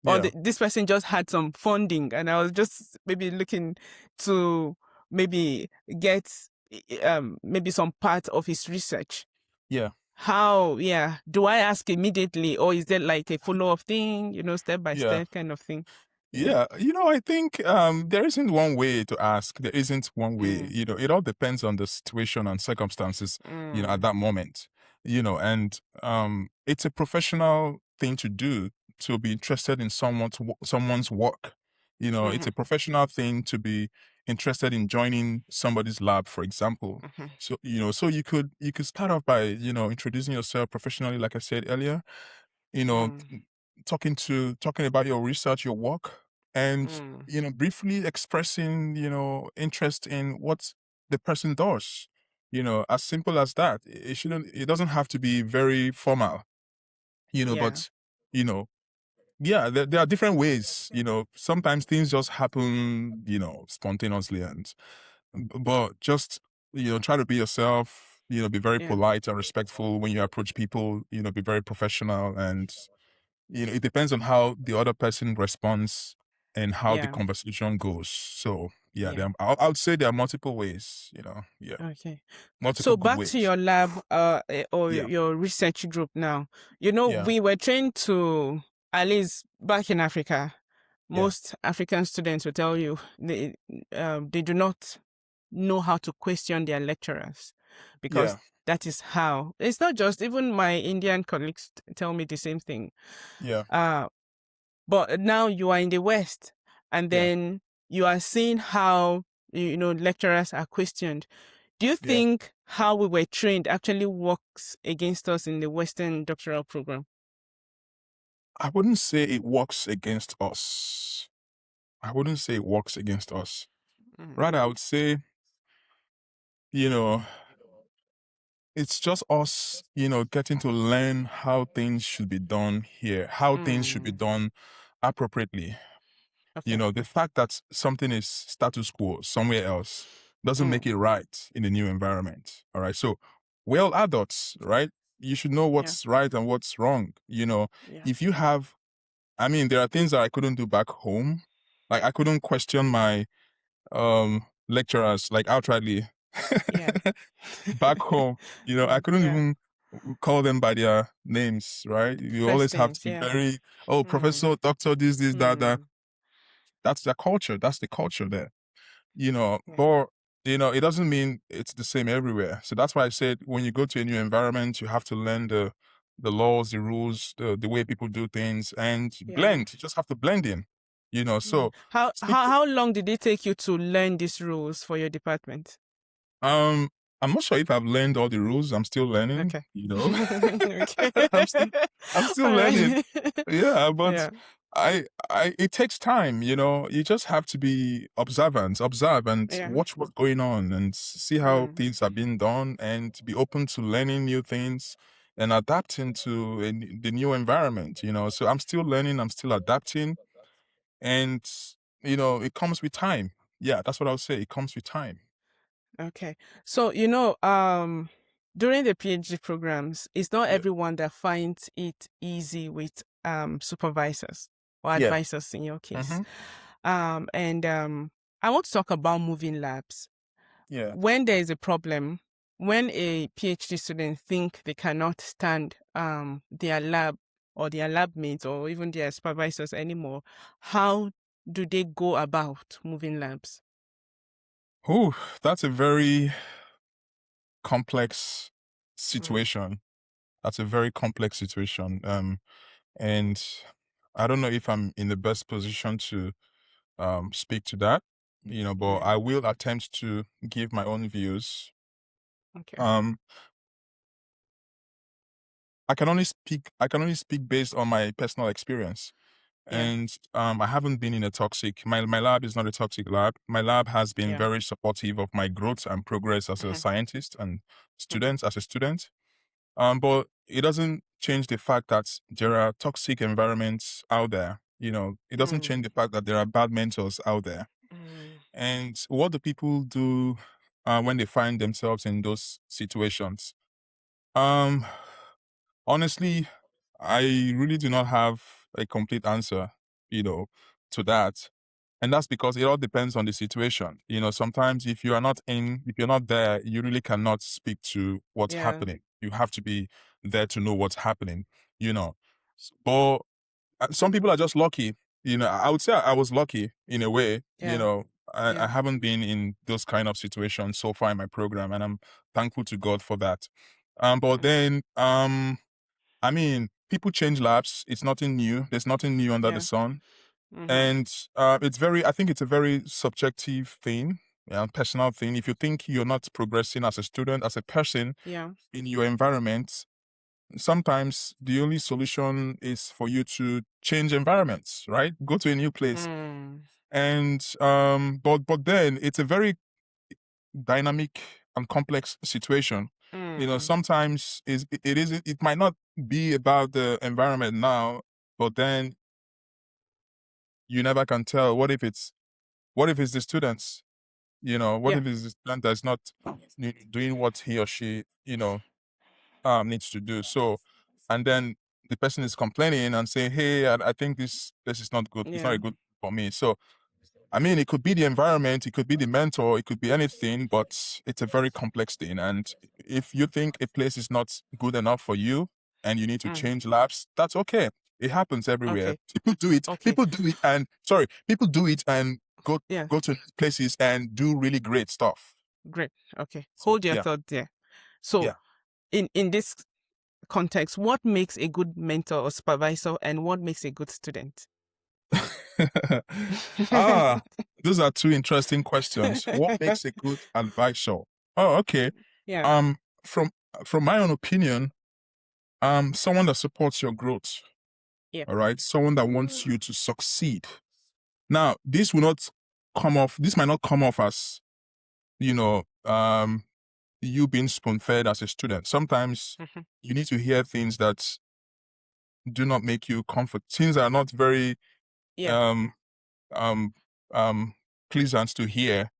or Yeah. this person just had some funding and I was just maybe looking to maybe get maybe some part of his research. Yeah. How, yeah, do I ask immediately, or is there like a follow-up thing, step by Yeah. step kind of thing? Yeah. Yeah, I think there isn't one way to ask. There isn't one way. Mm, It all depends on the situation and circumstances, at mm, that moment. And it's a professional thing to do to be interested in someone's work. It's mhm, a professional thing to be interested in joining somebody's lab, for example. Mhm. So, so you could start off by, introducing yourself professionally, like I said earlier, you know, Mm. talking about your research, your work, and, Mm. briefly expressing, interest in what the person does. As simple as that. It doesn't have to be very formal, Yeah. but, you know, yeah, there are different ways, sometimes things just happen, spontaneously, but just, try to be yourself, be very Yeah. polite and respectful when you approach people, be very professional, and, it depends on how the other person responds and how the Yeah. conversation goes. So yeah, Yeah. I would say there are multiple ways, yeah, Okay. multiple So good back to ways. your lab, or Yeah, your research group now. yeah, We were trained to, at least back in Africa, yeah, most African students will tell you they do not know how to question their lecturers, because yeah, that is how. It's not just, even my Indian colleagues tell me the same thing. yeah, Uh, but now you are in the West, and yeah, then you are seeing how, lecturers are questioned. Do you yeah. think how we were trained actually works against us in the Western doctoral program? I wouldn't say it works against us. I wouldn't say it works against us. Mm. Rather, I would say, you know, it's just us, getting to learn how things should be done here, how things should be Mm. done appropriately. Okay. The fact that something is status quo somewhere else doesn't Mm. make it right in the new environment. All right. So, well, adults, right? You should know Yeah. what's right and what's wrong. Yeah. If you have, I mean, there are things that I couldn't do back home. Like I couldn't question my lecturers like outrightly Yeah. back home. I couldn't Yeah. even call them by their names, right? You First always have to names. be Yeah. very, Mm. professor, doctor, this, that, that. Mm. That's the culture. That's the culture there. Yeah. But it doesn't mean it's the same everywhere. So that's why I said when you go to a new environment, you have to learn the laws, the rules, the way people do things, and Yeah. blend. You just have to blend in. Mm. So How speak. how how long did it take you to learn these rules for your department? Um, I'm not sure if I've learned all the rules. I'm still learning. Okay. Okay. I'm still I'm still All learning. right. Yeah, but Yeah. it takes time. You just have to be observant, observe and Yeah. watch what's going on and see how Mm. things are being done and be open to learning new things and adapting to the new environment. So I'm still learning. I'm still adapting, and it comes with time. Yeah, that's what I would say. It comes with time. Okay. So, during the PhD programs, it's not Yeah. everyone that finds it easy with supervisors or Yeah. advisors in your case. Mm-hmm. And I want to talk about moving labs. Yeah. When there is a problem, when a PhD student think they cannot stand their lab or their lab mates or even their supervisors anymore, how do they go about moving labs? Oh, that's a very complex Mm. situation. That's a very complex situation. And I don't know if I'm in the best position to speak to that, but Yeah. I will attempt to give my own views. Okay. Um, I can only speak based on my personal experience. Yeah. And I haven't been in a toxic. My lab is not a toxic lab. My lab has been Yeah. very supportive of my growth and progress as a Mhm. scientist and Mhm. student as a student. But it doesn't change the fact that there are toxic environments out there. It doesn't change Mm. the fact that there are bad mentors out there. Mm. And what do people do when they find themselves in those situations? Um, Honestly, I really do not have a complete answer, you know, to that. And that's because it all depends on the situation. Sometimes if you're not there, you really cannot speak to what's Yeah. happening. You have to be there to know what's happening, you know. But some people are just lucky. I would say I was lucky in a way, Yeah. I Yeah. haven't been in those kind of situations so far in my program, and I'm thankful to God for that. But Mm. then, I mean, people change labs. It's nothing new. There's nothing new under the Yeah. sun. Mm-hmm. And I think it's a very subjective thing and personal thing. If you think you're not progressing as a student, as a person Yeah. in your environment, sometimes the only solution is for you to change environments, right? Go to a new place. Mm. And but then it's a very dynamic and complex situation. Mm. Sometimes it might not be about the environment now, but then you never can tell. What if it's the students? What Yeah. if it's the student that's not doing what he or she needs to do? So, and then the person is complaining and saying, "Hey, I think this is not good. It's not Yeah. a good for me." So I mean, it could be the environment, it could be the mentor, it could be anything, but it's a very complex thing. And if you think a place is not good enough for you and you need to Mm. change labs, that's okay. It happens everywhere. Okay. People do it. Okay. People do it and sorry, people do it and go Yeah. go to places and do really great stuff. Great. Okay. So Hold your yeah, thought there. So yeah. in this context, what makes a good mentor or supervisor and what makes a good student? Ah, those are two interesting questions. What makes a good advisor? Oh, okay. Yeah. Um, from from my own opinion, someone that supports your growth, Yeah. all right? Someone that wants you to succeed. Now, this might not come off as, you know, you being spoon-fed as a student. Sometimes Mhm. you need to hear things that do not make you comfort, things that are not very Yeah. um um um pleasant to hear,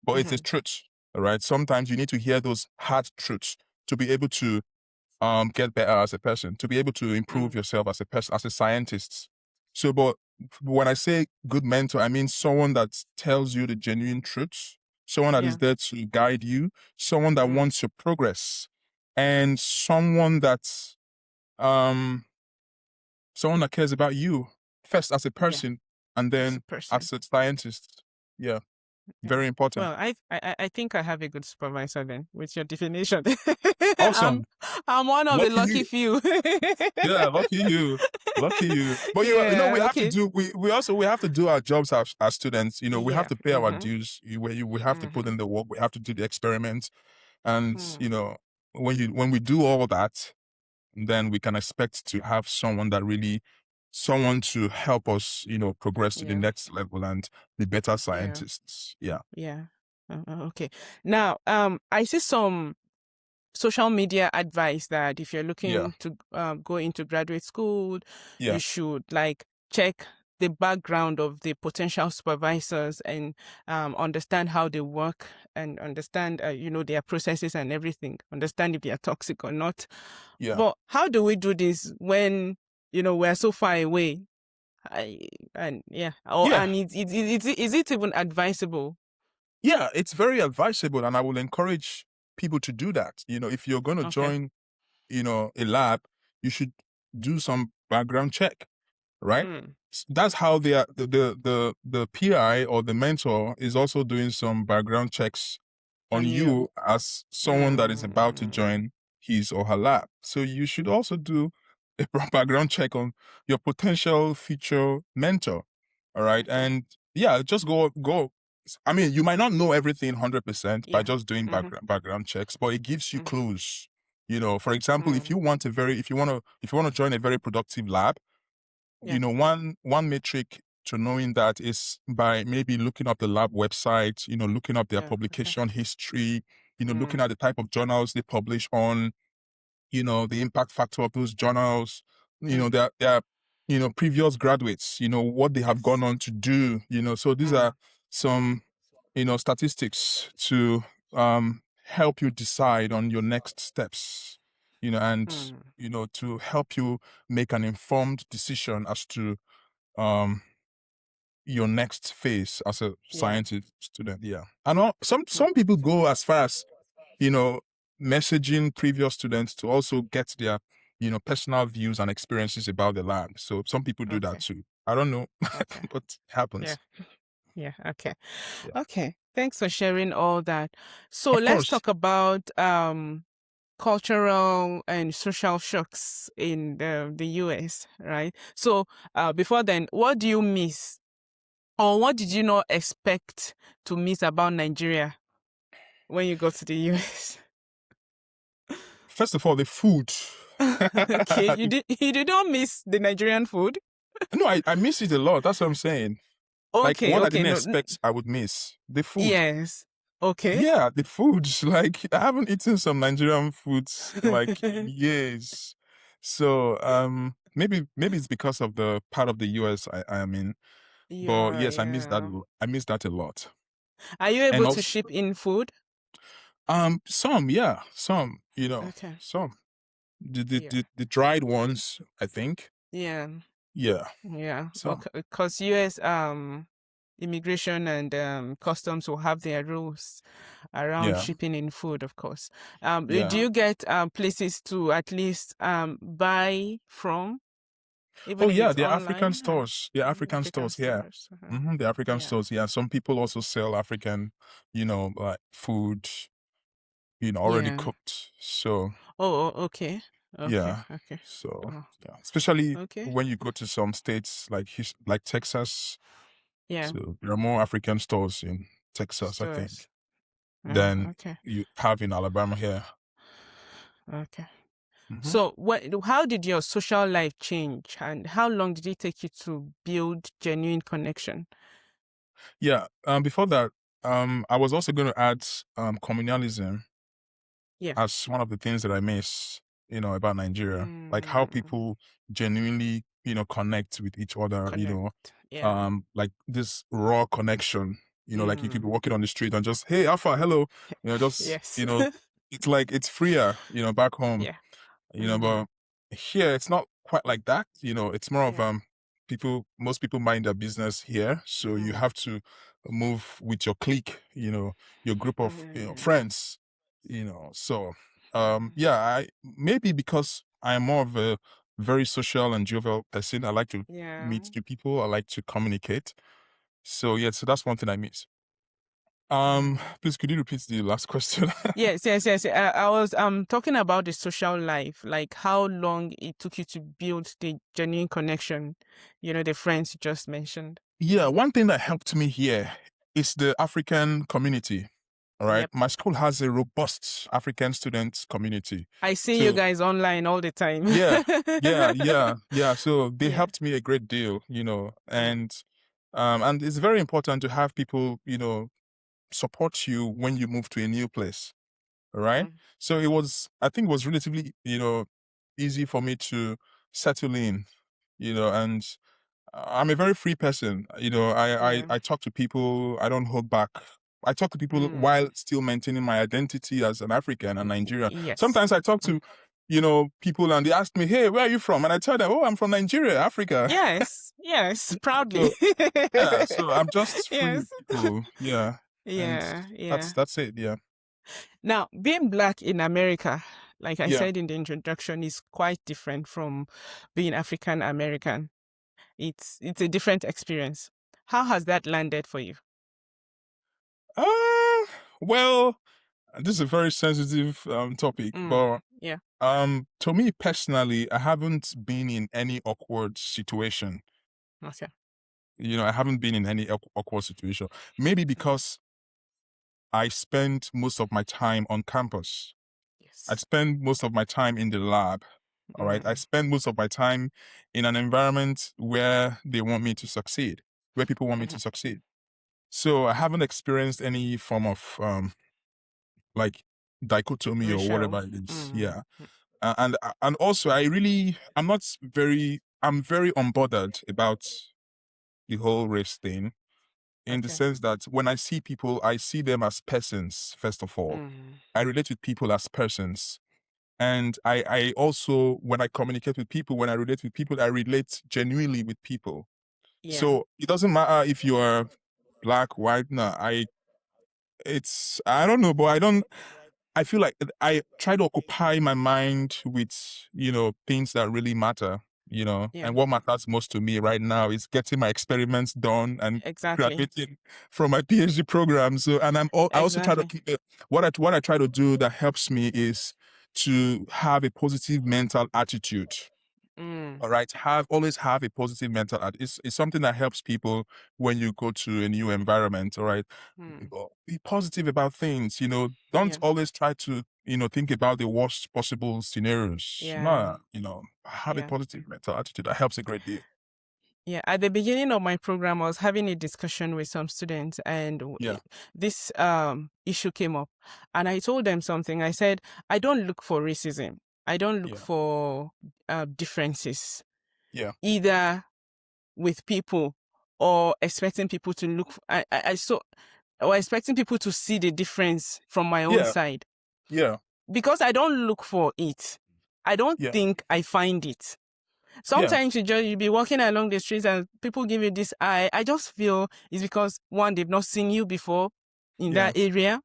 but it's a Mhm. truth. All right. Sometimes you need to hear those hard truths to be able to get better as a person, to be able to improve Mm. yourself as a person, as a scientist. So, but when I say good mentor, I mean someone that tells you the genuine truths, someone that is Yeah. there to guide you, someone that Mm. wants your progress, and um someone that cares about you first as a Yeah. person and As a then person. as a scientist. Yeah, Yeah. very important. Well, I think I have a good supervisor then with your definition. I'm Awesome. I'm one of the Lucky lucky you. few. Yeah, lucky you. Lucky you. But Yeah. we have to Okay. do we have to do our jobs as students. We have Yeah. to pay our Mm-hmm. dues. We have to put Mm-hmm. in the work. We have to do the experiments. And Mm. when we do all that, then we can expect to have someone to help us, progress to the Yeah. next level and be better Yeah. scientists. Yeah. Yeah. Okay. Now, I see some social media advice that if you're Yeah. looking to go into graduate school, Yeah. you should like check the background of the potential supervisors and understand how they work and understand, their processes and everything. Understand if they are toxic or not. Yeah. But how do we do this when we're so far away? And yeah, Yeah. and is it even advisable? Yeah, it's very advisable, and I will encourage people to do that. If you're going to Okay. join, a lab, you should do some background check, right? Mm. That's how the PI or the mentor is also doing some background checks on On you. you as someone that is about to Mm. join his or her lab. So you should also do a background check on your potential future mentor. All right. Okay. And yeah, just go. I mean, you might not know everything 100% by Yeah. just doing Mm-hmm. background checks, but it gives you Mm-hmm. clues. For example, Mm. if you want to join a very productive lab, Yeah. one metric to knowing that is by maybe looking up the lab website, looking up their Yeah. Okay. publication history, looking at Mm. the type of journals they publish on, the impact factor of those journals, Mm. their previous graduates, what they have gone Yes. on to do, so these are Mm. some, statistics to help you decide on your next steps, and Mm. to help you make an informed decision as to um your next phase as a Yeah. scientist student. Yeah. And Mm. some people go as far as, you know, messaging previous students to also get their, personal views and experiences about the lab. So some people do that Okay. too. I don't know, Okay. but it Yeah. happens. Yeah. Okay. Yeah. Okay. Thanks for sharing all that. So Of let's course. talk about cultural and social shocks in the US, right? So before then, what do you miss, or what did you not expect to miss about Nigeria when you got to the US? First of all, the food. Okay, you did not miss the Nigerian food. No, I miss it a lot. That's what I'm saying. Like Okay, what I okay, didn't no, expect I would miss. The food. yes, okay. Yeah, the food. Like I haven't eaten some Nigerian foods like in years. So maybe it's because of the part of the US I am in. But Yeah, yes, I miss that yeah. I miss that a lot. Are you And able to also ship in food? some, yeah, Okay. some. Yeah. The dried ones, I think. Yeah. Yeah, Yeah. some. Okay. Because US immigration and customs will have their rules around Yeah, shipping in food, of course. Do yeah. you get places to at least buy from, Oh even if yeah, it's the African online? stores. The African African stores, yeah. stores. The African Yeah. stores, yeah. Some people also sell African, like food, already Yeah. cooked. So Okay. Okay. yeah. Okay. So Oh, yeah. Especially okay. when you go to some states like like Texas. Yeah. So there are more African stores in Texas, I think, Stores. than Okay. you have in Alabama here. Okay. hmm So, how did your social life change, and how long did it take you to build genuine connection? Yeah. Before that, I was also going to add communalism Yeah. as one of the things that I miss, about Nigeria, like how Mm, people genuinely, connect with each other, connect. Yeah. like this raw connection, like you could be Mm, walking on the street and just, hey, Alpha, hello, just, yes. it's like, it's freer, back home, Yeah. Mm, but here it's not quite like that, it's more of, yeah. most people mind their business here. So you Mm, have to move with your clique, your group of, mm, friends, so yeah, I maybe because I'm more of a very social and jovial person. I like to yeah. meet new people. I like to communicate. So yeah, so that's one thing I miss. Mm. Please could you repeat the last question? Yes, yes, yes. I was talking about the social life, like how long it took you to build the genuine connection, the friends you just mentioned. Yeah, one thing that helped me here is the African community. All right. Yep. My school has a robust African student community. I see you So guys online all the time. yeah, yeah. So they Yeah. helped me a great deal, Yeah. and it's very important to have people, support you when you move to a new place. All right. Mm. So I think it was relatively, easy for me to settle in, and I'm a very free person. Yeah. I talk to people. I don't hold back. I talk to people while Mm. still maintaining my identity as an African and Nigerian. Yes. Sometimes I talk Mm. to, people and they ask me, "Hey, where are you from?" And I tell them, "Oh, I'm from Nigeria, Africa." Yes. Yes. Proudly. So yeah, so I'm just free Yes. with people. Yeah, and Yeah. that's Yeah. that's it. Yeah, Now, being black in America, like I yeah. said in the introduction, is quite different from being African American. It's a different experience. How has that landed for you? Uh, well, this is a very sensitive topic, but Yeah. to me personally, I haven't been in any awkward situation. Okay. I haven't been in any awkward situation. Maybe Mm. because I spend most of my time on campus. I Yes. spend most of my time in the lab. All right. I Mm. spend most of my time in an environment where they want me to succeed, where people want me to Mhm. succeed. So I haven't experienced any form of like dichotomy or Racial. whatever it is. Mm. Yeah. And also I'm very unbothered about the whole race thing, in the Okay. sense that when I see people, I see them as persons, first of all. Mm. I relate with people as persons. And I also, when I communicate with people, when I relate with people, I relate genuinely with people. Yeah. So it doesn't matter if you are black, white, no, I don't know, but I feel like I try to occupy my mind with, things that really matter, Yeah. and what matters most to me right now is getting my experiments done and Exactly. graduating from my PhD program. So, and I also try to Exactly. keep it, what I try to do that helps me is to have a positive mental attitude. All right. Always have a positive mental attitude. It's something that helps people when you go to a new environment. All right. Be positive about things, don't Yeah. always try to, think about the worst possible scenarios. Yeah. Nah, have a Yeah. positive mental attitude. That helps a great deal. Yeah, at the beginning of my program, I was having a discussion with some students, and Yeah. this issue came up, and I told them something. I said, I don't look for racism. I don't look Yeah. for differences, Yeah. either with people or expecting people to look. I saw or expecting people to see the difference from my own Yeah. side, Yeah. because I don't look for it. I don't Yeah. think I find it. Yeah. Sometimes you be walking along the streets and people give you this eye. I just feel it's because, one, they've not seen you before in Yeah. that area.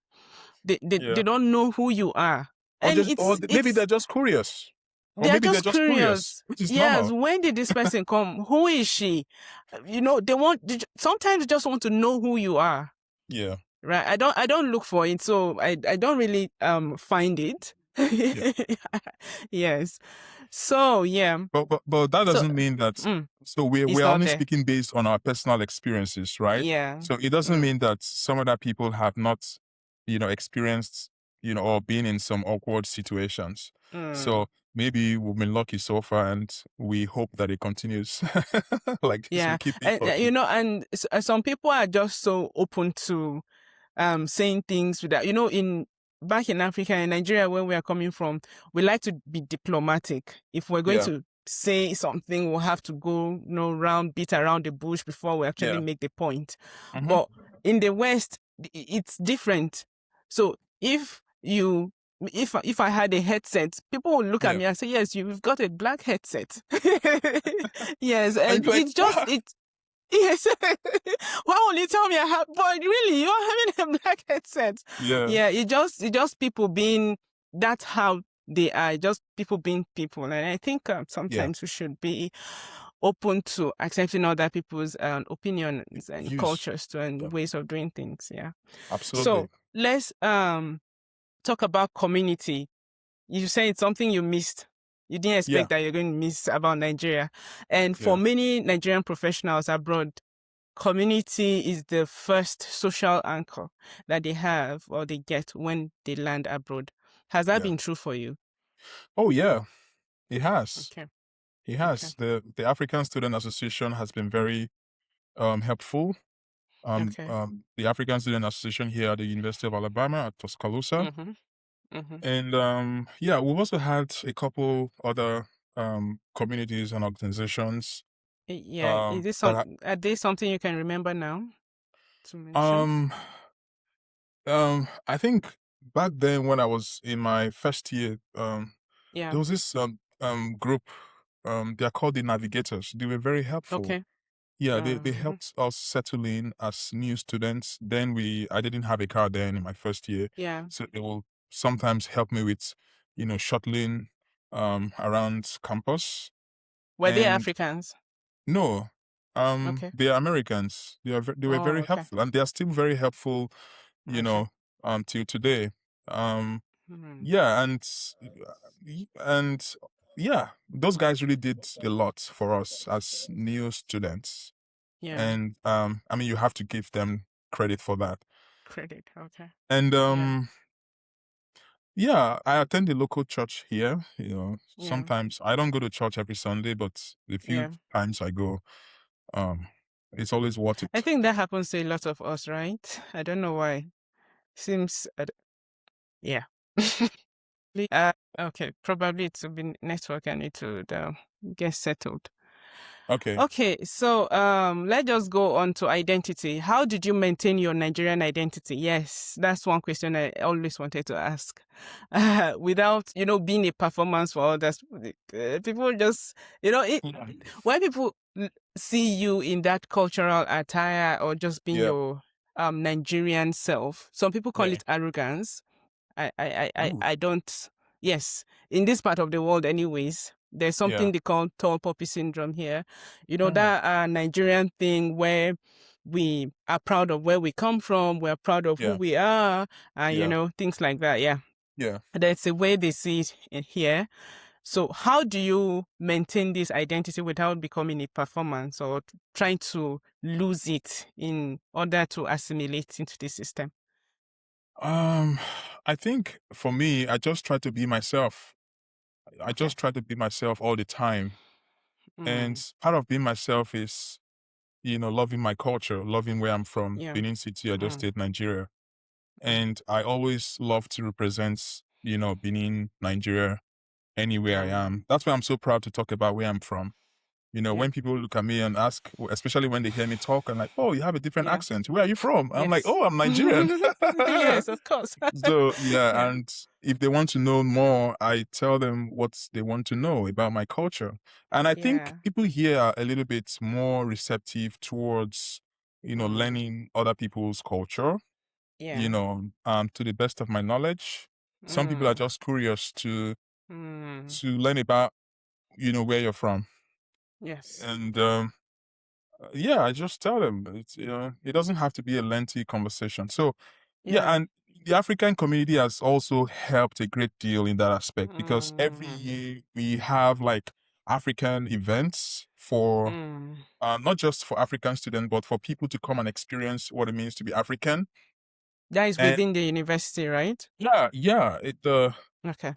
They Yeah. don't know who you are. Or And maybe they're just curious. Or they're maybe they're just just curious, curious. which is Yes, normal. when did this person come? Who is she? Sometimes they just want to know who you are. Yeah. Right. I don't look for it, so I don't really find it. Yeah. Yes. So yeah. But that So doesn't mean that. So it's we're not only there. speaking based on our personal experiences, right? Yeah. So it doesn't mean that some other people have not, experienced, or been in some awkward situations. So maybe we've been lucky so far, and we hope that it continues like this. Yeah. We keep being You lucky. know, and some people are just so open to saying things without, in back in Africa and Nigeria, where we are coming from, we like to be diplomatic. If we're going Yeah. to say something, we'll have to go, beat around the bush before we actually Yeah. make the point. Mm-hmm. But in the West, it's different. So if I had a headset, people would look at Yeah. me and say, yes, you've got a black headset. Yes. And And it's like, yes. Why won't you tell me I have? But really, you're having a black headset. yeah. Yeah, it just people being. That's how they are. Just people being people, and I think Yeah. sometimes we should be open to accepting other people's opinions and Views. cultures too, and Yeah. ways of doing things. Yeah. Absolutely. So let's talk about community. You say it's something you missed. You didn't Yeah. expect that you're going to miss about Nigeria, and for Yeah. many Nigerian professionals abroad, community is the first social anchor that they have or they get when they land abroad. Has that Yeah. been true for you? Oh yeah, it has. Okay. It Okay. has. The African Student Association has been very helpful. Okay. The African Student Association here at the University of Alabama at Tuscaloosa. Mm-hmm. Mm-hmm. And yeah, we've also had a couple other communities and organizations Yeah. Is this that are they something you can remember now to mention? are, I think back then when I was in my first year, Yeah. there was this group, they're called the Navigators. They were very helpful. Okay. Yeah, they Mm-hmm. helped us settle in as new students. Then I didn't have a car then in my first year. Yeah. So they will sometimes help me with, shuttling around campus. Were they And Africans? no, Okay. they are Americans. They were Oh, very okay. helpful, and they are still very helpful, Okay. till today. Um Mm. yeah, and yeah, those guys really did a lot for us as new students. Yeah. And I mean, you have to give them credit for that. Credit. Okay. And Yeah. yeah, I attend the local church here. Yeah. Sometimes I don't go to church every Sunday, but the few Yeah. times I go, it's always worth I it. think that happens to a lot of us, right? I don't know why. Seems, yeah. Okay, probably it will be network. I need to get settled. Okay. Okay, so let's just go on to identity. How did you maintain your Nigerian identity? Yes, that's one question I always wanted to ask. Without, being a performance for others, people just, when people see you in that cultural attire or just being Yeah. your Nigerian self, some people call Yeah. it arrogance. Ooh. I don't. Yes, in this part of the world, anyways, there's something Yeah. they call tall poppy syndrome here. Mm. That Nigerian thing where we are proud of where we come from, we're proud of who Yeah. we are, and Yeah. things like that. Yeah. Yeah. That's the way they see it in here. So how do you maintain this identity without becoming a performance or trying to lose it in order to assimilate into the system? Um, I think for me, I just try to be myself. I Okay. just try to be myself all the time. And Mm, part of being myself is, loving my culture, loving where I'm from, yeah. Benin City, I just Mm, stayed Nigeria. mm, And I always love to represent, Benin, Nigeria, anywhere I mm, am. That's why I'm so proud to talk about where I'm from. yeah. When people look at me and ask, especially when they hear me talk, and like, oh, you have a different Yeah. accent. Where are you from? I'm like, Yes. oh, I'm Nigerian. Yes, of course. So yeah, Yeah. and if they want to know more, I tell them what they want to know about my culture. And I think Yeah. people here are a little bit more receptive towards, Mm, learning other people's culture, yeah. to the best of my knowledge. Some people are Mm, just curious to mm, learn about, where you're from. yes. And yeah, I just tell them it doesn't have to be a lengthy conversation. So yeah, Yeah. and the African community has also helped a great deal in that aspect because every Mm, year we have like African events for mm. not just for African students, but for people to come and experience what it means to be African. That is And within the university, right? yeah, yeah, Okay.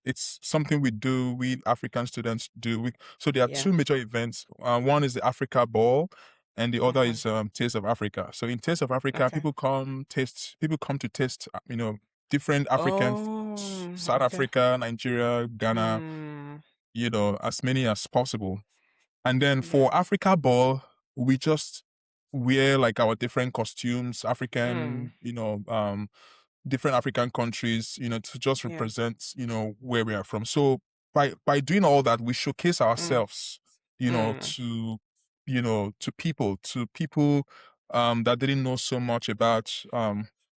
it's something we African students do. So there are Yeah. two major events. One is the Africa Ball, and the other Uh-huh. is Taste of Africa. So in Taste of Africa, Okay. people come to taste, different African foods, Oh, South okay. Africa, Nigeria, Ghana, Mm, as many as possible. And then for yeah. Africa Ball, we just wear like our different costumes, Mm, African, different African countries, to just yeah. represent, where we are from. So by doing all that, we showcase Mm, ourselves, mm, to people that didn't know so much about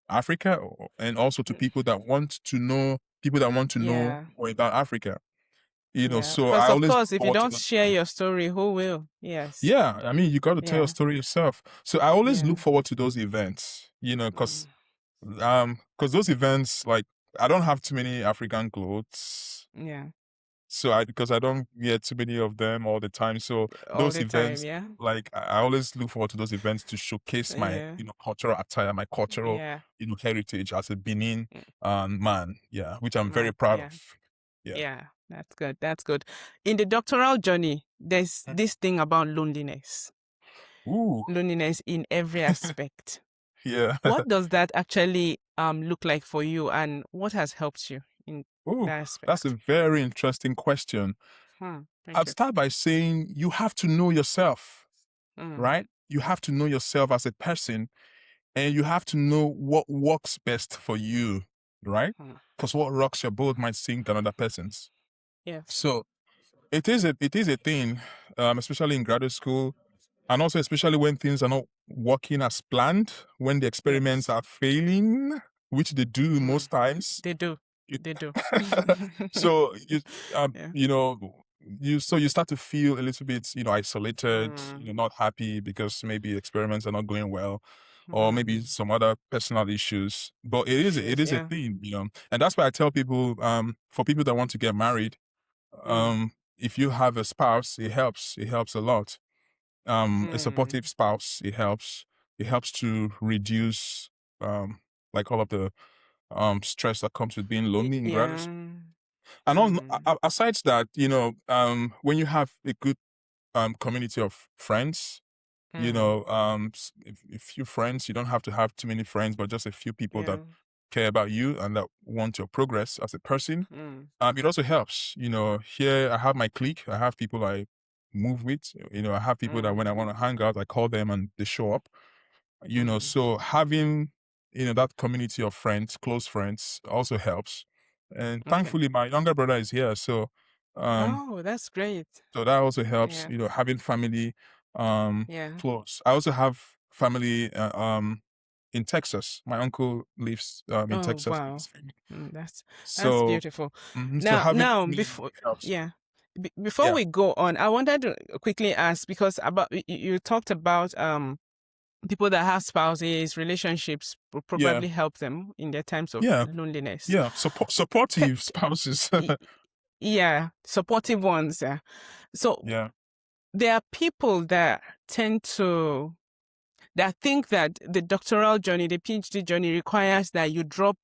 Africa, and also to mm, people that want to know yeah. more about Africa. Yeah. So Because I of always look course, if you forward to don't that. share your story, who will? Yes. Yeah, I mean, you got to tell your Yeah. story yourself. So I always look Yeah. forward to those events, Mm, because those events, like, I don't have too many African clothes, yeah. so because I don't wear too many of them all the time. So All those the time. events, Yeah. like, I always look forward to those events to showcase my, Yeah. cultural attire, my cultural, Yeah. heritage as a Benin Mm, man. Yeah, which I'm very man. proud Yeah. of. Yeah. Yeah. That's good. That's good. In the doctoral journey, there's Mm. this thing about loneliness. Ooh, Loneliness in every aspect. yeah. What does that actually look like for you, and what has helped you in Ooh, that that's a aspect? very interesting question. Thank I'd you. start by saying you have to know yourself, Mm, right? You have to know yourself as a person, and you have to know what works best for you, right? mm, Because what rocks your boat might sink another person's. yes. So it is a thing, especially in graduate school, and also especially when things are not working as planned, when the experiments Yes. are failing, which they do Mm, most times. they do. You- They do. so Yeah. you start to feel a little bit, isolated, Mm, not happy because maybe experiments are not going well, or maybe mm, some other personal issues. But it issues. is a Yeah. thing, and that's why I tell people, for people that want to get married, Mm, if you have a spouse, it helps a lot. A mm, supportive spouse, it helps to reduce, like, all of the stress that comes with being lonely in graduate school. yeah. And on, Mm, aside that, when you have a good community of friends, mm, a few friends, you don't have to have too many friends, but just a few people that yeah. care about you and that want your progress as a person. Mm, It also helps. Here I have my clique. I have people I move with. I have people that mm, when I want to hang out, I call them and they show up. mm. So having, that community of friends, close friends, also helps. And Okay. thankfully, my younger brother is here, um, Oh, that's great. so that also helps. Yeah. Having family, Yeah. close. I also have family, in Texas. My uncle lives in Oh, Texas with his wow. family. That's So, beautiful. so having Now, family before, helps. yeah, before Yeah. we go on, I wanted to quickly ask because about you talked about people that have spouses, relationships will Yeah. probably help them in their times of Yeah. loneliness. Yeah. Ca- Supportive spouses. y- Yeah, supportive ones. Yeah. So Yeah. there are people that tend to that think that the doctoral journey, the PhD journey requires that you drop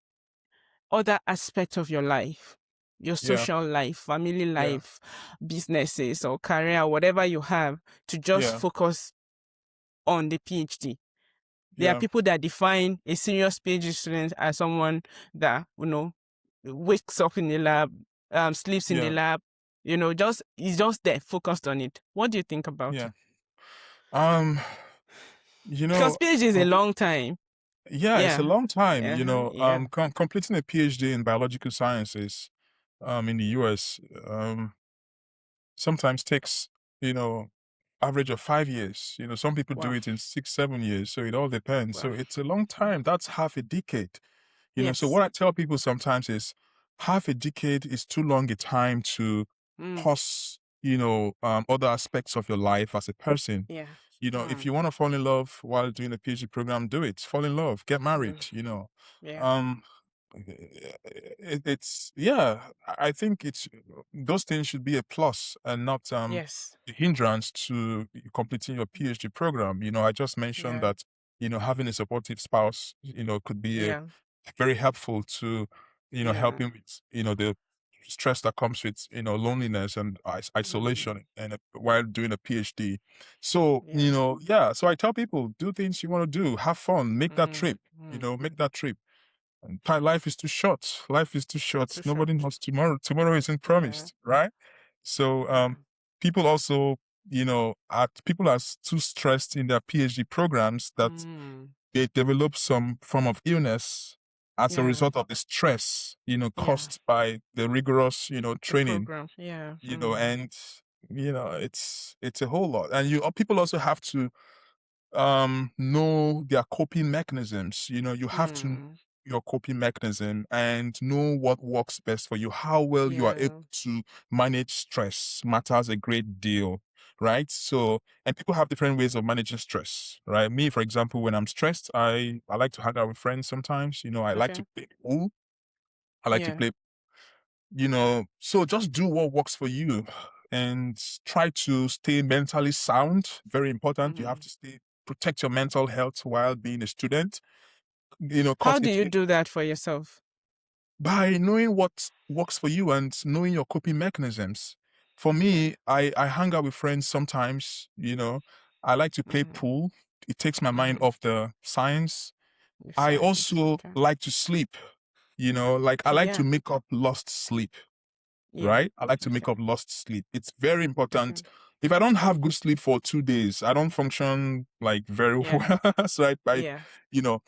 other aspects of your life, your Yeah. social life, family Yeah. life, businesses or career, whatever you have, to just Yeah. focus on the PhD. There are Yeah. people that define a serious PhD student as someone that, wakes up in the lab, sleeps in the Yeah. lab, just is just there, focused on it. What do you think about Yeah. it? Um, you Because know, PhD is a long time. yeah, it's a Yeah. long time, Yeah. completing a PhD in biological sciences, in the US, sometimes takes, you know, average of 5 years. Some people do Wow. it in 6, 7 years. So it all depends. So Wow. it's a long time. That's half a decade. So Yes. what I tell people sometimes is half a decade is too long a time to Mm. pause, other aspects of your life as a person. Yeah. If you Mm. want to fall in love while doing a PhD program, do it. Fall in love, get Mm. married. Yeah. Um, it's yeah. I think it's those things should be a plus and not Yes. a hindrance to completing your PhD program. I just mentioned Yeah. that having a supportive spouse, could be Yeah. very helpful to Yeah. helping with the stress that comes with loneliness and Mm. isolation and while doing a PhD. So Yeah. yeah, so I tell people, do things you want to do, have fun, make that Mm. trip, Mm. make that trip. And life is too short. Life is too short. Too Nobody short. knows tomorrow. Tomorrow isn't Yeah. promised, right? So Yeah. people also people are too stressed in their PhD programs that Mm. they develop some form of illness as a Yeah. result of the stress, Yeah. caused by the rigorous, The training, program. Yeah. Mm. and it's a whole lot. And people also have to know their coping mechanisms. You have to know Mm. your coping mechanism and know what works best for you. How well you are able Yeah. to manage stress matters a great deal, right? So, and people have different ways of managing stress, right? Me, for example, when I'm stressed, I like to hang out with friends sometimes. I like to Okay. play pool. I like to Yeah. play, so just do what works for you and try to stay mentally sound. Very important. You have Mm. to protect your mental health while being a student, How because do you do that for yourself? by knowing what works for you and knowing your coping mechanisms. For Okay. me, I hang out with friends sometimes, I like to play Mm. pool. It takes my mind Mm. off the science. The I science. also Okay. like to sleep, like I like to Yeah. make up lost sleep. Yeah. Right? I like to make Okay. up lost sleep. It's very Okay. important. If I don't have good sleep for 2 days, I don't function like very Yeah. well. Right? Yeah. You know,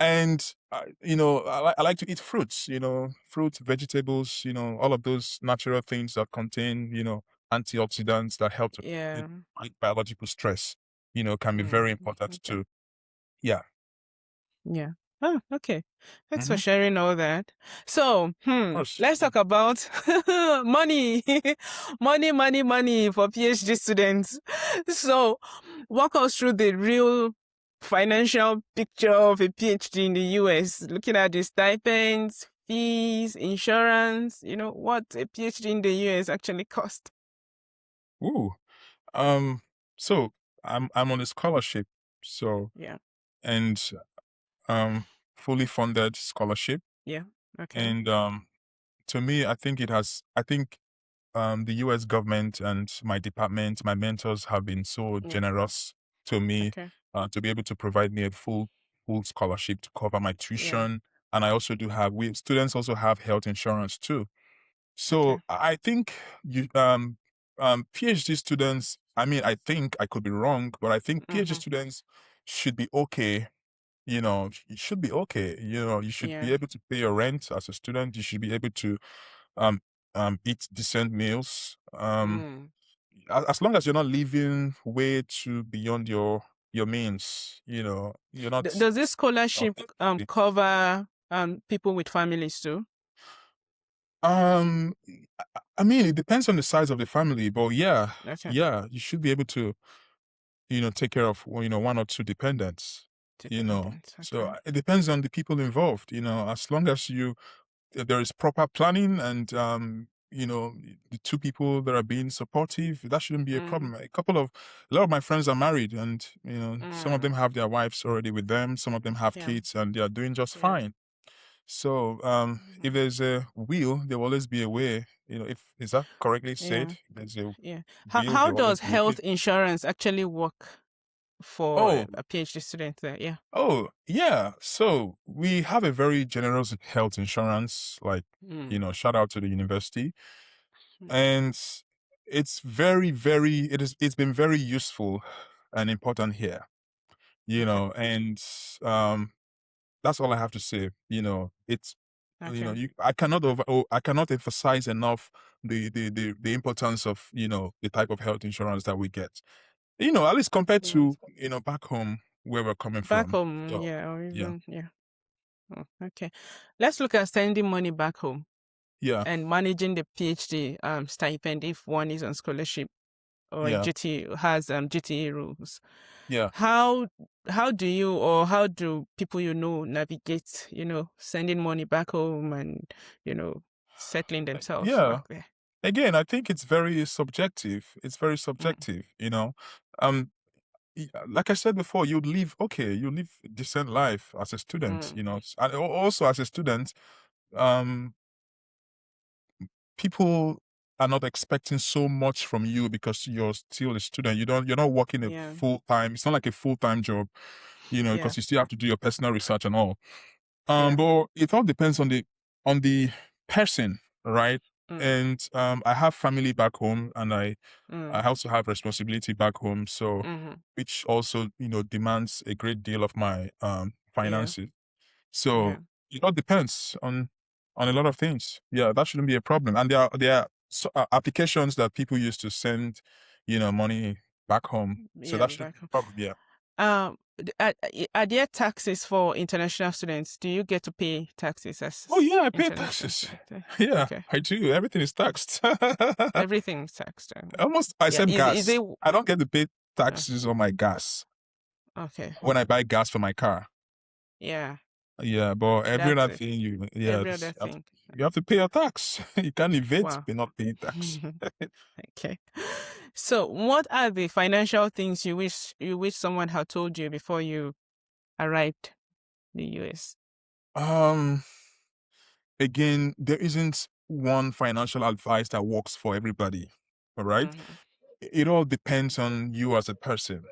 and I like to eat fruits. Fruits, vegetables. All of those natural things that contain antioxidants that help to Yeah. fight biological stress. Can be very Mm. important Okay. too. Yeah. Yeah. Oh, okay. Thanks for Mm-hmm. Of sharing all that. So, course. let's talk about money. Money for PhD students. So, walk us through the real financial picture of a PhD in the US, looking at the stipends, fees, insurance, what a PhD in the US actually cost. Ooh. Um. So I'm on a scholarship. So Yeah. and um, fully funded scholarship. Yeah. Okay. And to me, I think the US government and my department, my mentors have been so Yeah. generous to me Okay. to be able to provide me a full scholarship to cover my Yeah. tuition. And I also do have, we students also have health insurance too. So Okay. I think PhD students, I mean, I think I could be wrong, but I think PhD Mm-hmm. students should be okay. You should be okay. You should be Yeah. able to pay your rent as a student. You should be able to um eat decent meals. Mm. As long as you're not living way too beyond your means, you're not. Does this scholarship Okay. cover people with families too? Um, I mean, it depends on the size of the family, but yeah, Okay. yeah, you should be able to. take care of, one or two dependents, Dependent. So Okay. it depends on the people involved, as long as there is proper planning and, the two people that are being supportive, that shouldn't be a Mm, problem. A lot of my friends are married and, some of mm, them have their wives already with them. Some of them have yeah. kids and they are doing just Yeah. fine. So, if Mm, there's a will, there will always be a way. Is that correctly said? yeah. There's a Yeah. will, How there will always does be a way. health insurance actually work for Oh, a PhD student there? Yeah. oh, yeah. So we have a very generous health insurance. Like, Mm, shout out to the university, mm, and it's very, very. It's been very useful and important here. okay. And um, that's all I have to say. It's Okay. I cannot emphasize enough the importance of the type of health insurance that we get. At least compared Yeah. to back home where we're coming Back from. home, So yeah, or yeah, even yeah. Oh, okay. Let's look at sending money back home yeah, and managing the PhD stipend if one is on scholarship or yeah, GT has GTE rules. yeah, How how do you or how do people navigate, sending money back home and, you know, settling themselves yeah. back there? Again, I think it's very subjective. It's very Mm, subjective. Um, like I said before, you live a decent life as a student, mm, and also as a student, um, people are not expecting so much from you because you're still a student. You're not working a yeah, full time. It's not like a full time job, yeah, because you still have to do your personal research and all. yeah. But it all depends on the person, right? Mm, And I have family back home, and I mm, also have responsibility back home, so mm-hmm, which also demands a great deal of my yeah, finances. So yeah. it all depends on a lot of things. Yeah, that shouldn't be a problem. And there are applications that people use to send money back home, so Yeah, that shouldn't back be a home. problem. Yeah. Are there taxes for international students? Do you get to pay taxes Oh as yeah, I pay international taxes. student? Yeah, Okay. I do. Everything is taxed. Everything is taxed. Almost, Yeah. except Is gas. it I don't get to pay uh, taxes on my gas okay? when I buy gas for my car. Yeah, Yeah, but every that's other it. thing yeah, Every other you have to, thing. you have to pay your tax. You can't evade Wow. by not paying tax. Okay. So, what are the financial things you wish someone had told you before you arrived in the US? um, Again, there isn't one financial advice that works for everybody. All right. Mm-hmm. It all depends on you as a person.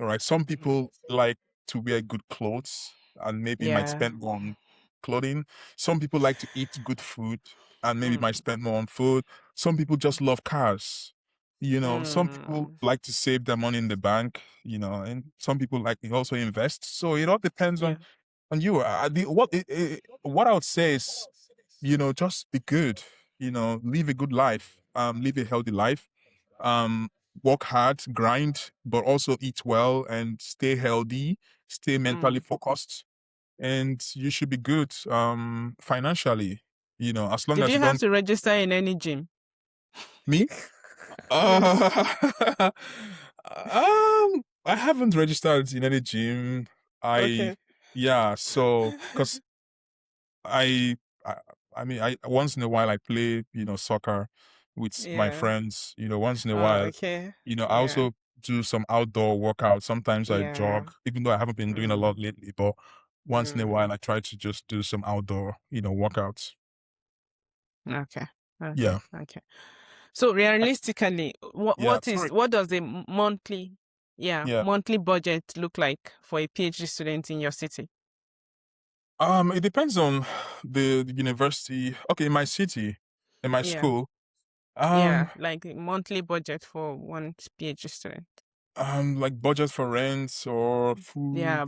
All right. Some Mm-hmm. people like to wear good clothes and maybe might Yeah. spend more on clothing. Some people like to eat good food and maybe might Mm. spend more on food. Some people just love cars. Some people Mm. like to save their money in the bank, and some people like to also invest. So it all depends Yeah. on you. What I would say is, just be good, live a good life, live a healthy life, um, work hard, grind, but also eat well and stay healthy, stay mentally Mm. focused, and you should be good financially, as long Did as you you have don't. to register in any gym? Me? Yes. I haven't registered in any gym. I Okay. Yeah, so because I, I I mean, I once in a while I play, soccer with my Yeah. friends. Once in a Oh, while, okay. I Yeah. also do some outdoor workouts. Sometimes I Yeah. jog, even though I haven't been doing a Mm. lot lately. But once in a Mm. while, I try to just do some outdoor, workouts. Okay. Okay. Yeah, Okay. So I, realistically, yeah. Sorry. what does the monthly, Yeah. monthly budget look like for a PhD student in your city? It depends on the university. Okay, in my city, in my Yeah. school, Yeah. um, Like the monthly budget for one PhD student. like budget for rent or food. Yeah.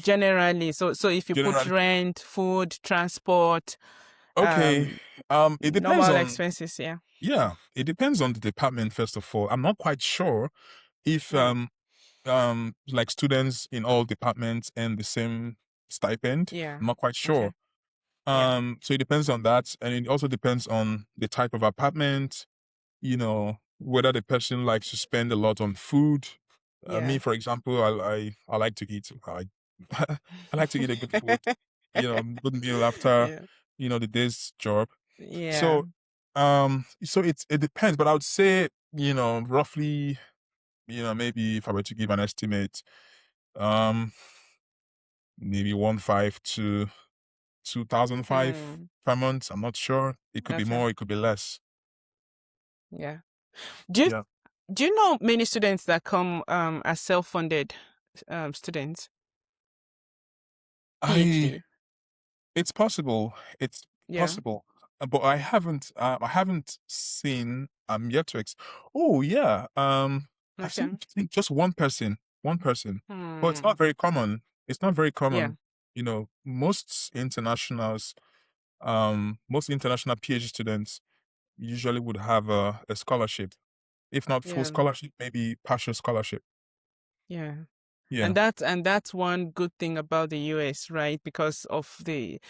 Generally. So if you put Generally, rent, food, transport, okay. um, It depends normal on. expenses. Yeah. Yeah, it depends on the department. First of all, I'm not quite sure if Mm. like students in all departments earn the same stipend. Yeah. I'm not quite Okay. sure. Yeah. So it depends on that, and it also depends on the type of apartment. Whether the person likes to spend a lot on food. Me, Yeah. for example, I like to eat. I like to eat a good food, good meal after, Yeah. the day's job. Yeah. So, so it depends, but I would say, roughly, maybe if I were to give an estimate, um, maybe 1.5 to 2,005 Mm. per month. I'm not sure. It could be Okay. more, it could be less. Yeah. Do you Yeah. do you know many students that come as self-funded students, I PhD? It's possible. It's Yeah. possible. But I haven't seen yet to oh yeah. I've seen, Okay. I think, just one person. One person. But it's Hmm. not very common. It's not very Yeah. common. Most international PhD students usually would have a scholarship. If not full Yeah. scholarship, maybe partial scholarship. Yeah. Yeah. And that's one good thing about the US, right? Because of the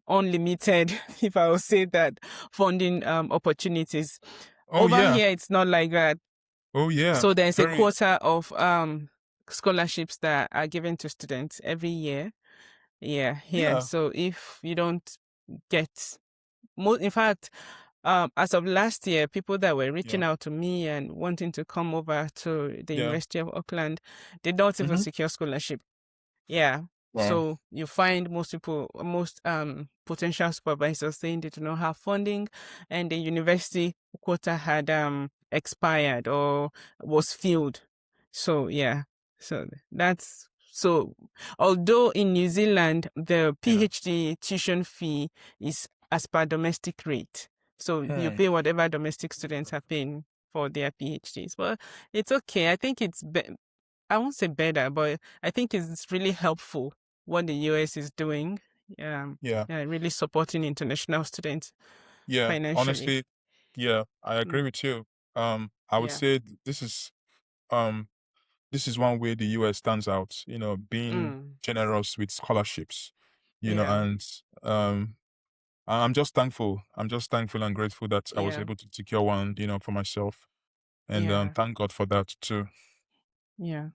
unlimited, if I will say that, funding opportunities. Oh Over yeah. here it's not like that. Oh yeah. So there's a Very. quota of scholarships that are given to students every year. Yeah, here. Yeah. So if you don't get in fact, as of last year, people that were reaching Yeah. out to me and wanting to come over to the Yeah. University of Auckland did not even Mm-hmm. secure scholarship. Yeah. Wow. So you find most potential supervisors saying they do not have funding, and the university quota had expired or was filled. So yeah. So that's so although in New Zealand the Yeah. PhD tuition fee is as per domestic rate. So you Hmm. pay whatever domestic students are paying for their PhDs. But it's okay. I think I won't say better, but I think it's really helpful what the US is doing. Yeah. Yeah, really supporting international students Yeah. financially. Honestly, yeah, I agree Mm, with you. I would yeah. say um this is one way the US stands out, being Mm, generous with scholarships, yeah. and I'm just thankful. I'm just thankful and grateful that I was Yeah. able to secure one, for myself. And Yeah. thank God for that too. Yeah. Yeah.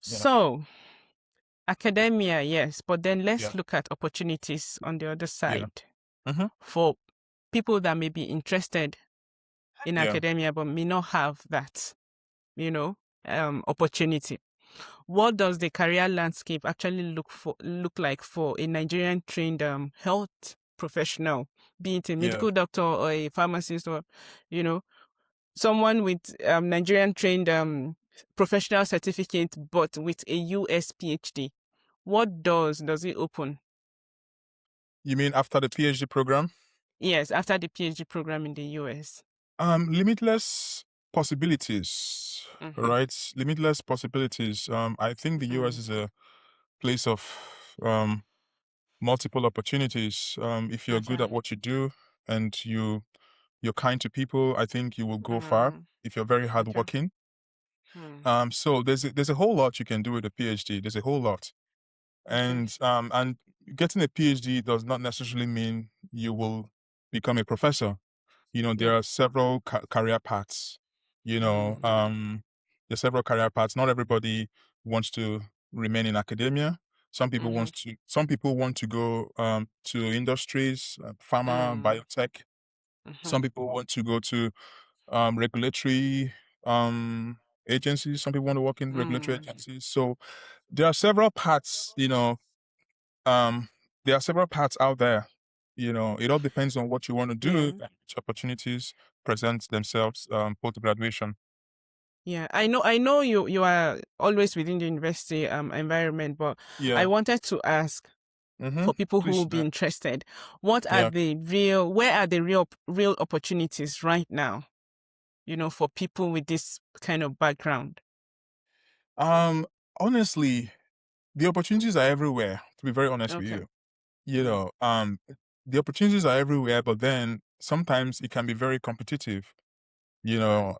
So academia, yes, but then let's Yeah. look at opportunities on the other Yeah. side Mm-hmm. for people that may be interested in Yeah. academia but may not have that, you know, opportunity. What does the career landscape actually look like for a Nigerian trained health professional, be it a Yeah. medical doctor or a pharmacist or, you know, someone with Nigerian trained professional certificate but with a US PhD? What does it open? You mean after the PhD program? Yes, after the PhD program in the US. Limitless possibilities, Mm-hmm. right? Limitless possibilities. I think the US Mm. is a place of um, multiple opportunities. If you're good at Okay. what you do and you're kind to people, I think you will go far. Mm. If you're very Okay. hardworking, Mm. so there's a whole lot you can do with a PhD. There's a whole lot, Okay. and getting a PhD does not necessarily mean you will become a professor. There Yeah. are several career paths. You know, Mm. um, there's several career paths. Not everybody wants to remain in academia. Mm-hmm. Some people want to go to industries, pharma, Mm. biotech. Mm-hmm. Some people want to go to regulatory um, agencies. Some people want to work in regulatory Mm. agencies. So there are several paths. Um, there are several paths out there. It all depends on what you want to do, Yeah. and which opportunities present themselves post graduation. Yeah, I know you are always within the university environment, but I Yeah. wanted to ask Mm-hmm. for people who Please. will be interested, what are Yeah. the where are the real opportunities right now, for people with this kind of background? Um. Honestly, the opportunities are everywhere. To be very honest with Okay. you, Mm. the opportunities are everywhere, but then sometimes it can be very competitive. You know,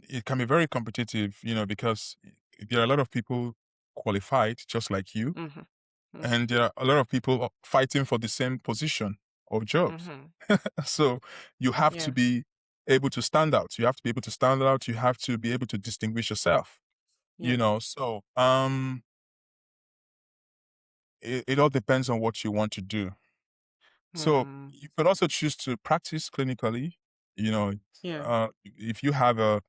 it can be very competitive. Because there are a lot of people qualified just like you, Mm-hmm. Mm-hmm. and there are a lot of people fighting for the same position of jobs. Mm-hmm. So you have to Yeah. be able to stand out. You have to be able to stand out. You have to be able to distinguish yourself. you Yeah. know. So it all depends on what you want to do. So Mm. you could also choose to practice clinically. You know, Yeah. if you have a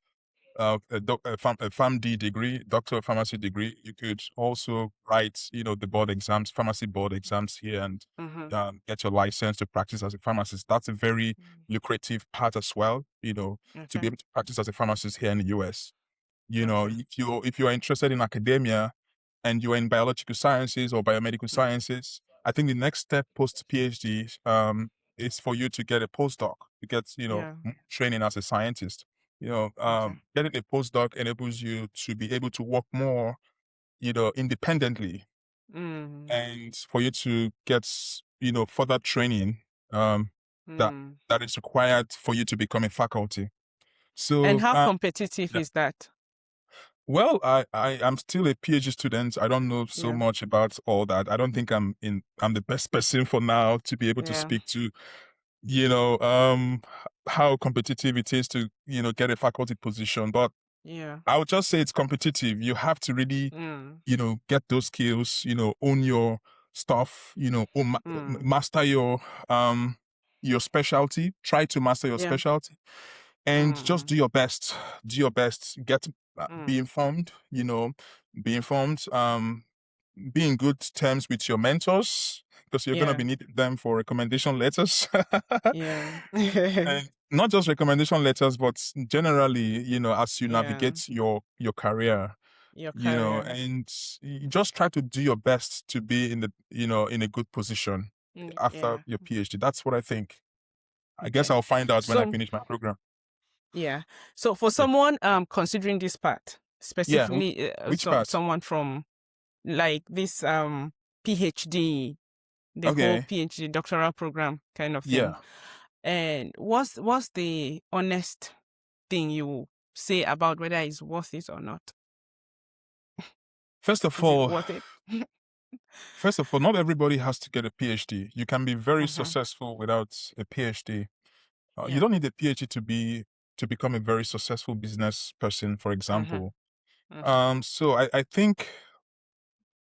PharmD degree, Doctor of Pharmacy degree, you could also write, the board exams, pharmacy board exams here, and Mm-hmm. get your license to practice as a pharmacist. That's a very lucrative part as well. To be Okay. able to practice as a pharmacist here in the US. Okay. If you're interested in academia and you're in biological sciences or biomedical Mm. sciences, I think the next step post PhD is for you to get a postdoc to get Yeah. training as a scientist. Okay. Getting a postdoc enables you to be able to work more independently, Mm. and for you to get further training um, that Mm. that is required for you to become a faculty. And So how competitive yeah. is that? Well, I am still a PhD student. I don't know so Yeah. much about all that. I don't think I'm the best person for now to be able to Yeah. speak to, you know, um, how competitive it is to, get a faculty position. But Yeah. I would just say it's competitive. You have to really, Mm. get those skills, own your stuff, Mm. master your specialty, try to master your Yeah. specialty, and just Mm. do your best. Do your best. Be Mm. informed, be informed. Be in good terms with your mentors, because you're going to Yeah. be needing them for recommendation letters. Yeah. And not just recommendation letters, but generally, as you Yeah. navigate your career, Your career. and you just try to do your best to be in a good position after Yeah. your PhD. That's what I think. I guess Okay. I'll find out when I So finish my program. yeah. So for Yeah. someone considering this part, Yeah. specifically Which part? someone from like this PhD, the whole Okay. PhD doctoral program kind of thing. Yeah. And what's the honest thing you say about whether it's worth it or not? First of Is it all, worth it? not everybody has to get a PhD. You can be very Mm-hmm. successful without a PhD. You Yeah. don't need a PhD to become a very successful business person, for Mm-hmm. example. Mm-hmm. So I think,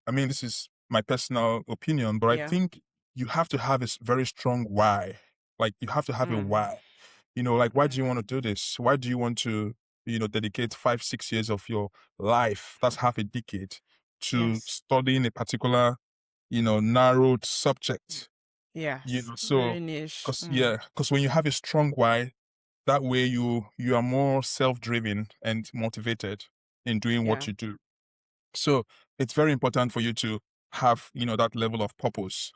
I mean, this is my personal opinion, but I Yeah. think you have to have a very strong why. Like, you have to have a Mm. why. Like, why do you Mm. want to do this? Why do you want to, dedicate 5, 6 years of your life? That's half a decade to Yes. studying a particular, narrowed subject. Yes. So, Very niche. because Mm. yeah, because when you have a strong why, that way you are more self-driven and motivated in doing what Yeah. you do. So it's very important for you to have, that level of purpose.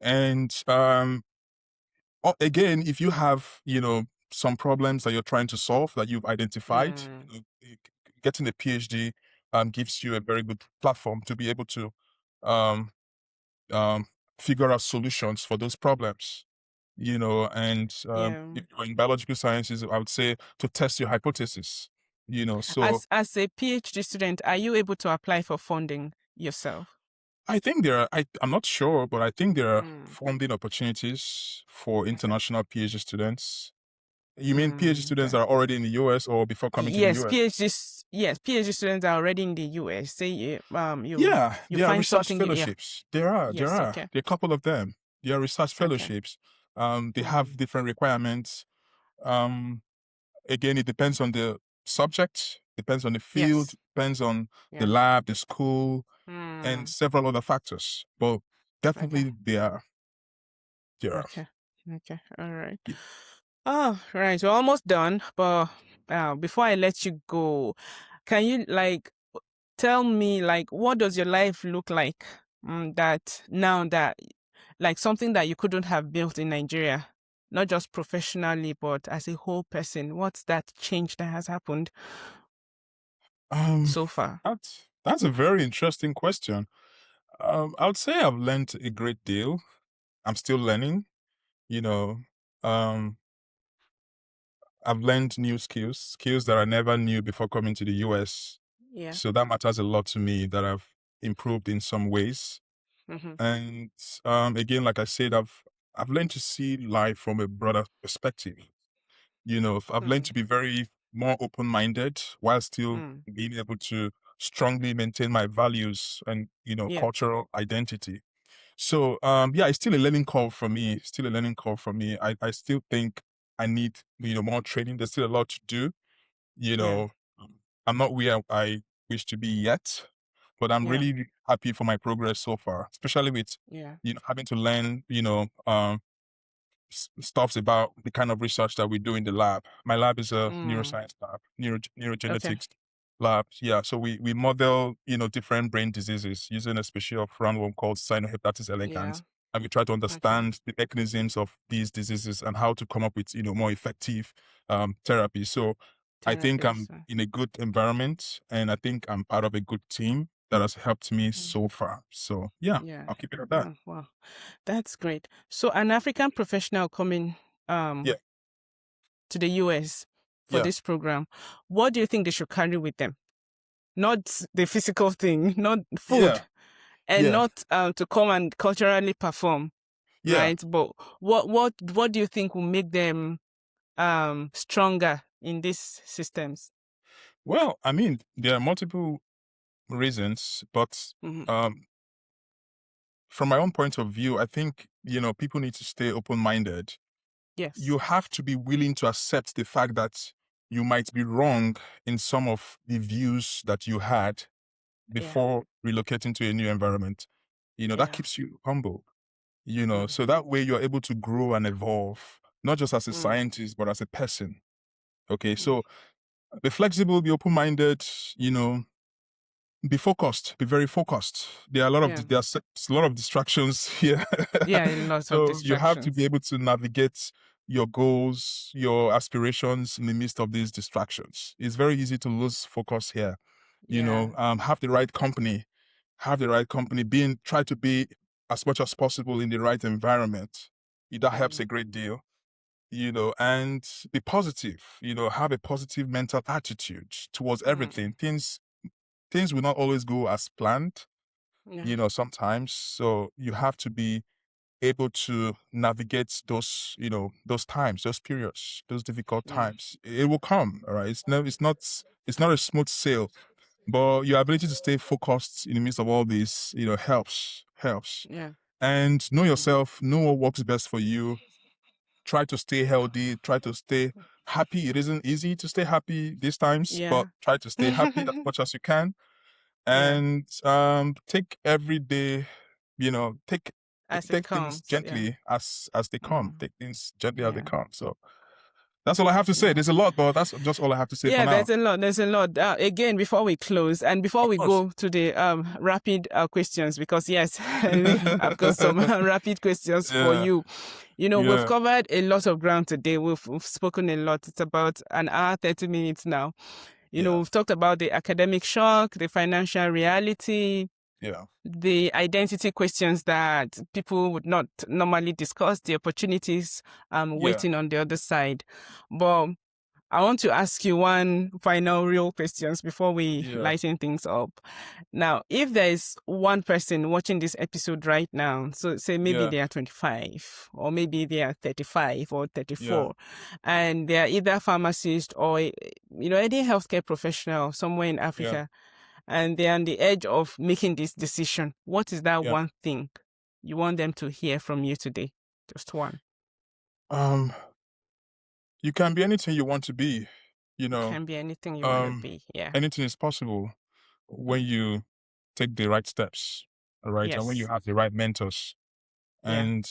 And again, if you have, some problems that you're trying to solve that you've identified, Mm. getting a PhD gives you a very good platform to be able to um, um, figure out solutions for those problems. And Yeah. if you're in biological sciences, I would say to test your hypothesis. So As a PhD student, are you able to apply for funding yourself? I think I'm not sure, but I think there are Mm. funding opportunities for Okay. international PhD students. You mean PhD Mm. students Okay. that are already in the US or before coming to the Yes, US? PhD students are already in the US. Say Yeah, you there are find research something. Yeah. fellowships. There Yes. are. Okay. There are a couple of them. There are research Okay. fellowships. They have Mm. different requirements. Um, Again, it depends on the subject, depends on the field, Yes. depends on the Yeah. lab, the school, and Mm. several other factors. But Okay. definitely there are. There are. Okay. Okay. All right. Yeah. Oh, right. We're almost done. But before I let you go, can you like tell me like what does your life look like that now that like something that you couldn't have built in Nigeria, not just professionally but as a whole person? What's that change that has happened Um, so far? that's a very interesting question. I would say I've learned a great deal. I'm still learning. You know, um, I've learned new skills that I never knew before coming to the US. Yeah. So that matters a lot to me, that I've improved in some ways. Mm-hmm. And again, like I said, I've learned to see life from a broader perspective. I've learned Mm. to be very more open-minded while still Mm. being able to strongly maintain my values and, Yeah. cultural identity. So, yeah, it's still a learning curve for me. Still a learning curve for me. I still think I need, more training. There's still a lot to do. You Yeah. know, I'm not where I wish to be yet, but I'm Yeah. really happy for my progress so far, especially with, Yeah. having to learn, stuffs about the kind of research that we do in the lab. My lab is a Mm. neuroscience lab, Okay. neurogenetics lab. Yeah, so we model, different brain diseases using a species of roundworm called Cyanohepatitis Yeah. elegans, and we try to Okay. understand the mechanisms of these diseases and how to come up with, more effective therapy. So I think I'm Therapist. in a good environment, and I think I'm part of a good team that has helped me Mm. so far. So yeah, Yeah. I'll keep it at that. Oh, wow. That's great. So an African professional coming Yeah, to the US for yeah, this program, what do you think they should carry with them? Not the physical thing, not food, yeah, and yeah, not to come and culturally perform, yeah. right? But what do you think will make them stronger in these systems? Well, I mean, there are multiple reasons, but Hmm. um, from my own point of view, I think, people need to stay open minded. Yes. You have to be willing to accept the fact that you might be wrong in some of the views that you had Yeah. before relocating to a new environment. That Yeah. keeps you humble, Mm. so that way you're able to grow and evolve, not just as a Mm. scientist, but as a person. Okay. Mm. So be flexible, be open minded, you know, be focused, be very focused. There are a lot of Yeah. a lot of distractions here. Yeah. A lot of So you have to be distractions. able to navigate your goals, your aspirations in the midst of these distractions. It's very easy to lose focus here. Yeah. Have the right company, try to be as much as possible in the right environment. That helps Mm. a great deal. And be positive, have a positive mental attitude towards Mm. everything. Things will not always go as planned, Yeah. sometimes. So you have to be able to navigate those times, those periods, those difficult Yeah. times. It will come, all right? It's not a smooth sail, but your ability to stay focused in the midst of all this, helps. Yeah. And know Mm. yourself, know what works best for you. Try to stay healthy, try to stay happy. It isn't easy to stay happy these times, but Yeah. try to stay happy as much as you can, Yeah. and take every day, take As it take things comes. Yeah. gently as they come. Mm. Take things gently as they Yeah. come. So that's all I have to say. Yeah. There's a lot, but that's just all I have to say for Yeah, now. there's a lot. There's a lot. Again, before we close and before Of we course. go to the rapid questions, because yes, I've got some rapid questions for Yeah, you. We've yeah, covered a lot of ground today. We've spoken a lot. It's about an hour, 30 minutes now. yeah, We've talked about the academic shock, the financial reality, yeah, the identity questions that people would not normally discuss, the opportunities yeah, waiting on the other side. But I want to ask you one final real questions before we yeah, lighten things up. Now, if there is one person watching this episode right now, so say maybe yeah, they are 25 or maybe they are 35 or yeah, 34, and they are either pharmacist or, any healthcare professional somewhere in yeah, Africa, and they're on the edge of making this decision, what is that yeah. one thing you want them to hear from you today? Just one. Um, you can be anything you want to be. You It know, can be anything you want to um, be. Yeah. anything is possible when you take the right steps, all right, and when you Yes. have the right mentors. Yeah. And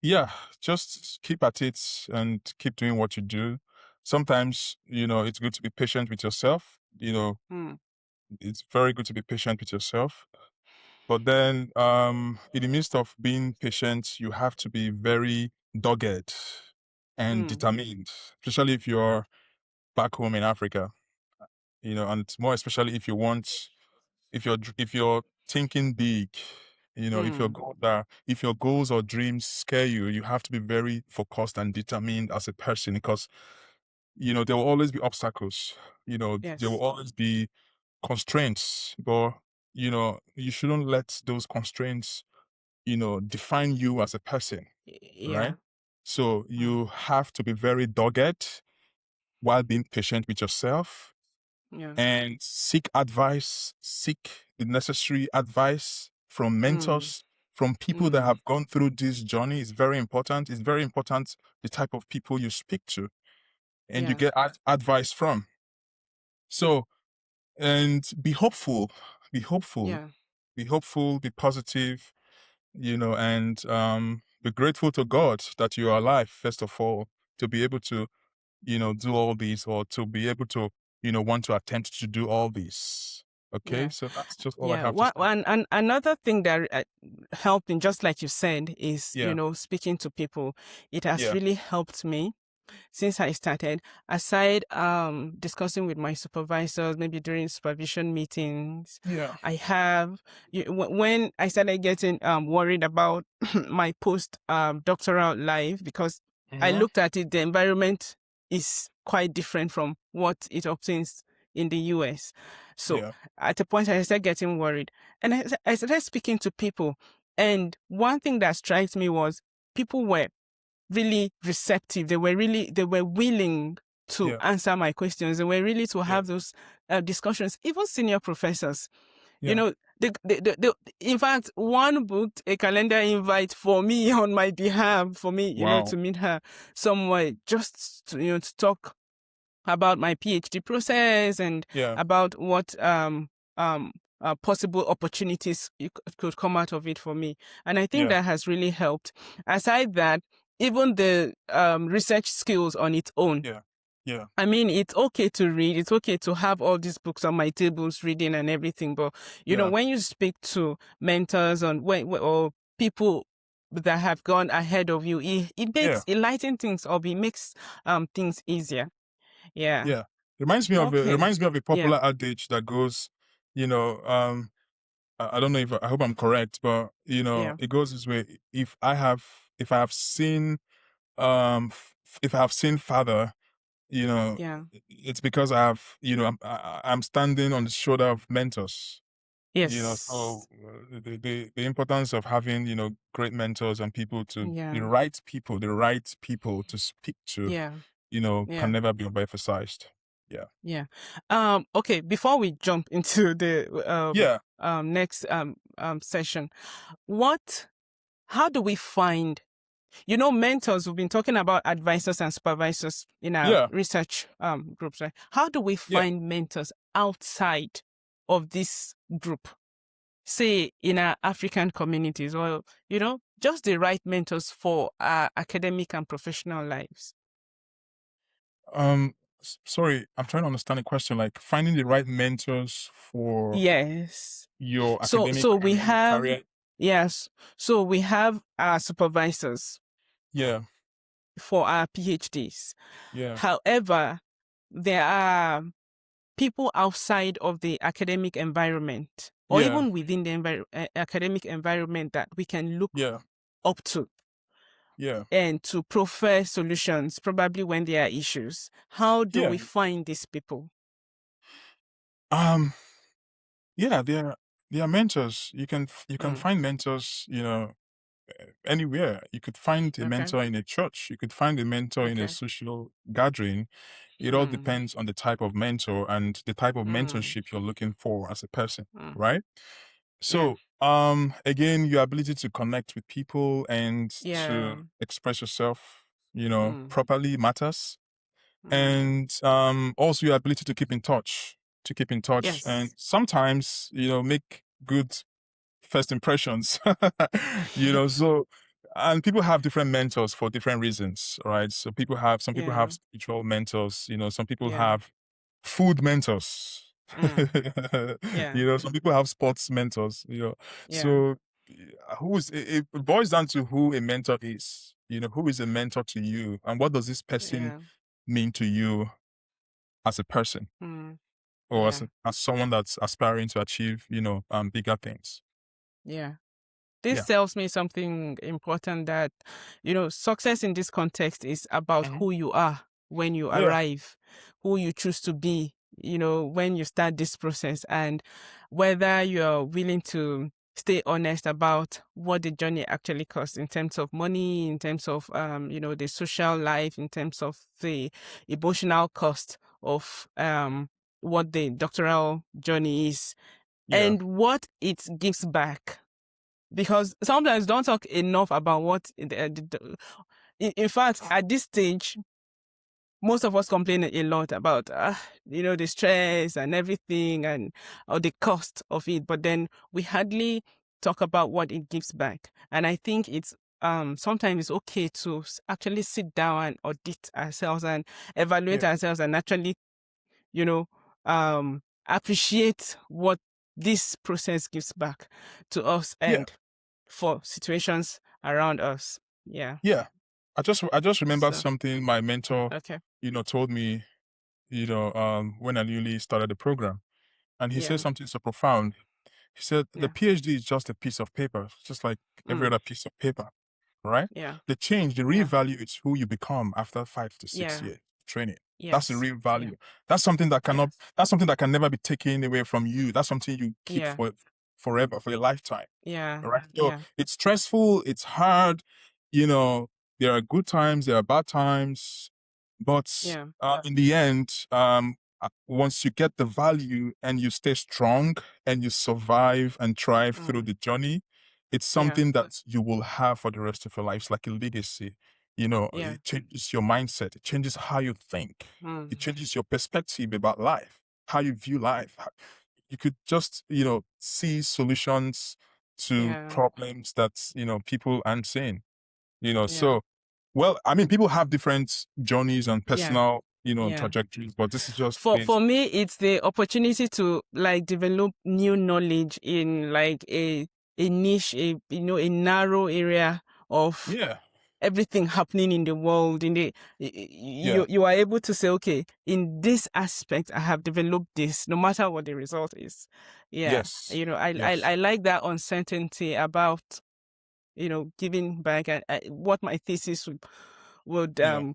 yeah, just keep at it and keep doing what you do. Sometimes, it's good to be patient with yourself. Hmm. It's very good to be patient with yourself. But then, in the midst of being patient, you have to be very dogged and Hmm. determined, especially if you're back home in Africa, and more especially if you're thinking big, Hmm. if your goals or dreams scare you, you have to be very focused and determined as a person, because there will always be obstacles. There will Yes. always be constraints, but you shouldn't let those constraints define you as a person, right? Yeah. So Hmm. you have to be very dogged while being patient with yourself, Yeah. and seek advice, seek the necessary advice from Mm. mentors, from people that Mm. have gone through this journey. Is very important. It's very important the type of people you speak to and you Yeah. get advice from. So, and be hopeful, be hopeful, Yeah. be hopeful, be positive, and be grateful to God that you are alive, first of all, to be able to, do all these, or to be able to, want to attempt to do all these. Okay, Yeah. so that's just all I Yeah. have to say. And another thing that helping, just like you said, is, Yeah, speaking to people. It has yeah, really helped me since I started, aside discussing with my supervisors, maybe during supervision meetings. yeah, I have when I started getting worried about my post doctoral life, because I hmm, looked at it, the environment is quite different from what it obtains in the US. So yeah, at a point I started getting worried, and I started speaking to people, and one thing that strikes me was people were really receptive. They were willing to yeah, answer my questions. They were really to yeah, have those discussions. Even senior professors, you yeah. know, in fact, one booked a calendar invite for me on my behalf, for me, Wow. to meet her somewhere, just to, to talk about my PhD process and Yeah, about what possible opportunities could come out of it for me. And I think yeah, that has really helped. Aside that, even the research skills on its own. yeah, yeah, I mean, it's okay to read. It's okay to have all these books on my tables, reading and everything. But yeah, when you speak to mentors or people that have gone ahead of you, yeah, it lightens things up. It makes things easier. Yeah. yeah. Okay. Reminds me of a Yeah. popular adage that goes, you know, I don't know if I hope I'm correct, but Yeah. it goes this way: if I have seen if I have seen Father, Yeah. it's because I have I'm standing on the shoulder of mentors. So Yes. the importance of having great mentors and people to Yeah. the right people to speak to, Yeah. can Yeah. never be overemphasized. Yeah, Yeah. Okay. Before we jump into the yeah, next session, what? How do we find? Mentors. We've been talking about advisors and supervisors in our yeah, research groups, right? How do we yeah. find mentors outside of this group? Say in our African communities, or just the right mentors for our academic and professional lives. Sorry, I'm trying to understand the question. Like finding the right mentors for Yes. your academic So we have, career. yes. So we have our supervisors Yeah, for our PhDs. yeah, However, there are people outside of the academic environment, or yeah, even within the academic environment, that we can look yeah, up to yeah, and to prefer solutions, probably when there are issues. How do yeah. we find these people? Um, yeah, they are mentors. You can Mm, find mentors, anywhere. You could find a okay. mentor in a church. You could find a mentor in a Okay. social gathering. It all Mm, depends on the type of mentor and the type of mm, mentorship you're looking for as a person, mm. right? Yeah. So, again, your ability to connect with people and Yeah. to express yourself, Mm, properly matters. mm. And also your ability to keep in touch, and Yes. sometimes, make good first impressions. So, and people have different mentors for different reasons, right? So some people Yeah. have spiritual mentors, some people Yeah. have food mentors. Mm, yeah. Some people have sports mentors. Yeah. So it boils down to who a mentor is. Who is a mentor to you, and what does this person Yeah. mean to you as a person, Mm, or yeah. as someone that's aspiring to achieve, bigger things. Yeah. This Yeah. tells me something important, that, success in this context is about Mhm. who you are when you Yeah. arrive, who you choose to be, when you start this process, and whether you're willing to stay honest about what the journey actually costs in terms of money, in terms of, the social life, in terms of the emotional cost of, what the doctoral journey is Yeah. and what it gives back. Because sometimes don't talk enough about what, in fact, at this stage, most of us complain a lot about, the stress and everything or the cost of it. But then we hardly talk about what it gives back. And I think it's, sometimes it's okay to actually sit down and audit ourselves and evaluate Yeah. ourselves and actually, appreciate what this process gives back to us Yeah. and for situations around us. Yeah. Yeah. I just remembered So, something my mentor, okay. told me, when I newly started the program. And he said Yeah. something so profound. He said the Yeah. PhD is just a piece of paper, just like every Mm. other piece of paper, right? Yeah. The real Yeah. value is who you become after 5 to 6 Yeah. years training. That's the Yes. real Yeah. value. That's something that Yeah. that's something that can never be taken away from you. That's something you keep Yeah. for forever, for your lifetime. Yeah. All right. So Yeah. it's stressful, it's hard, you know, there are good times, there are bad times, but Yeah. in the end, once you get the value and you stay strong and you survive and thrive through Mm. the journey, it's Yeah. something that you will have for the rest of your life. It's like a legacy. Yeah. It changes your mindset. It changes how you think. It Mm. changes your perspective about life, how you view life. You could just, see solutions to Yeah. problems that, people aren't seeing, Yeah. so, well, I mean, people have different journeys and Yeah. personal, Yeah. trajectories, but this is just For based. me, it's the opportunity to like develop new knowledge in like a niche, a narrow area of Yeah, everything happening in the world. yeah, You are able to say, okay, in this aspect I have developed this, no matter what the result is. Yeah. yes, I yes, like that uncertainty about, giving back, and what my thesis would yeah,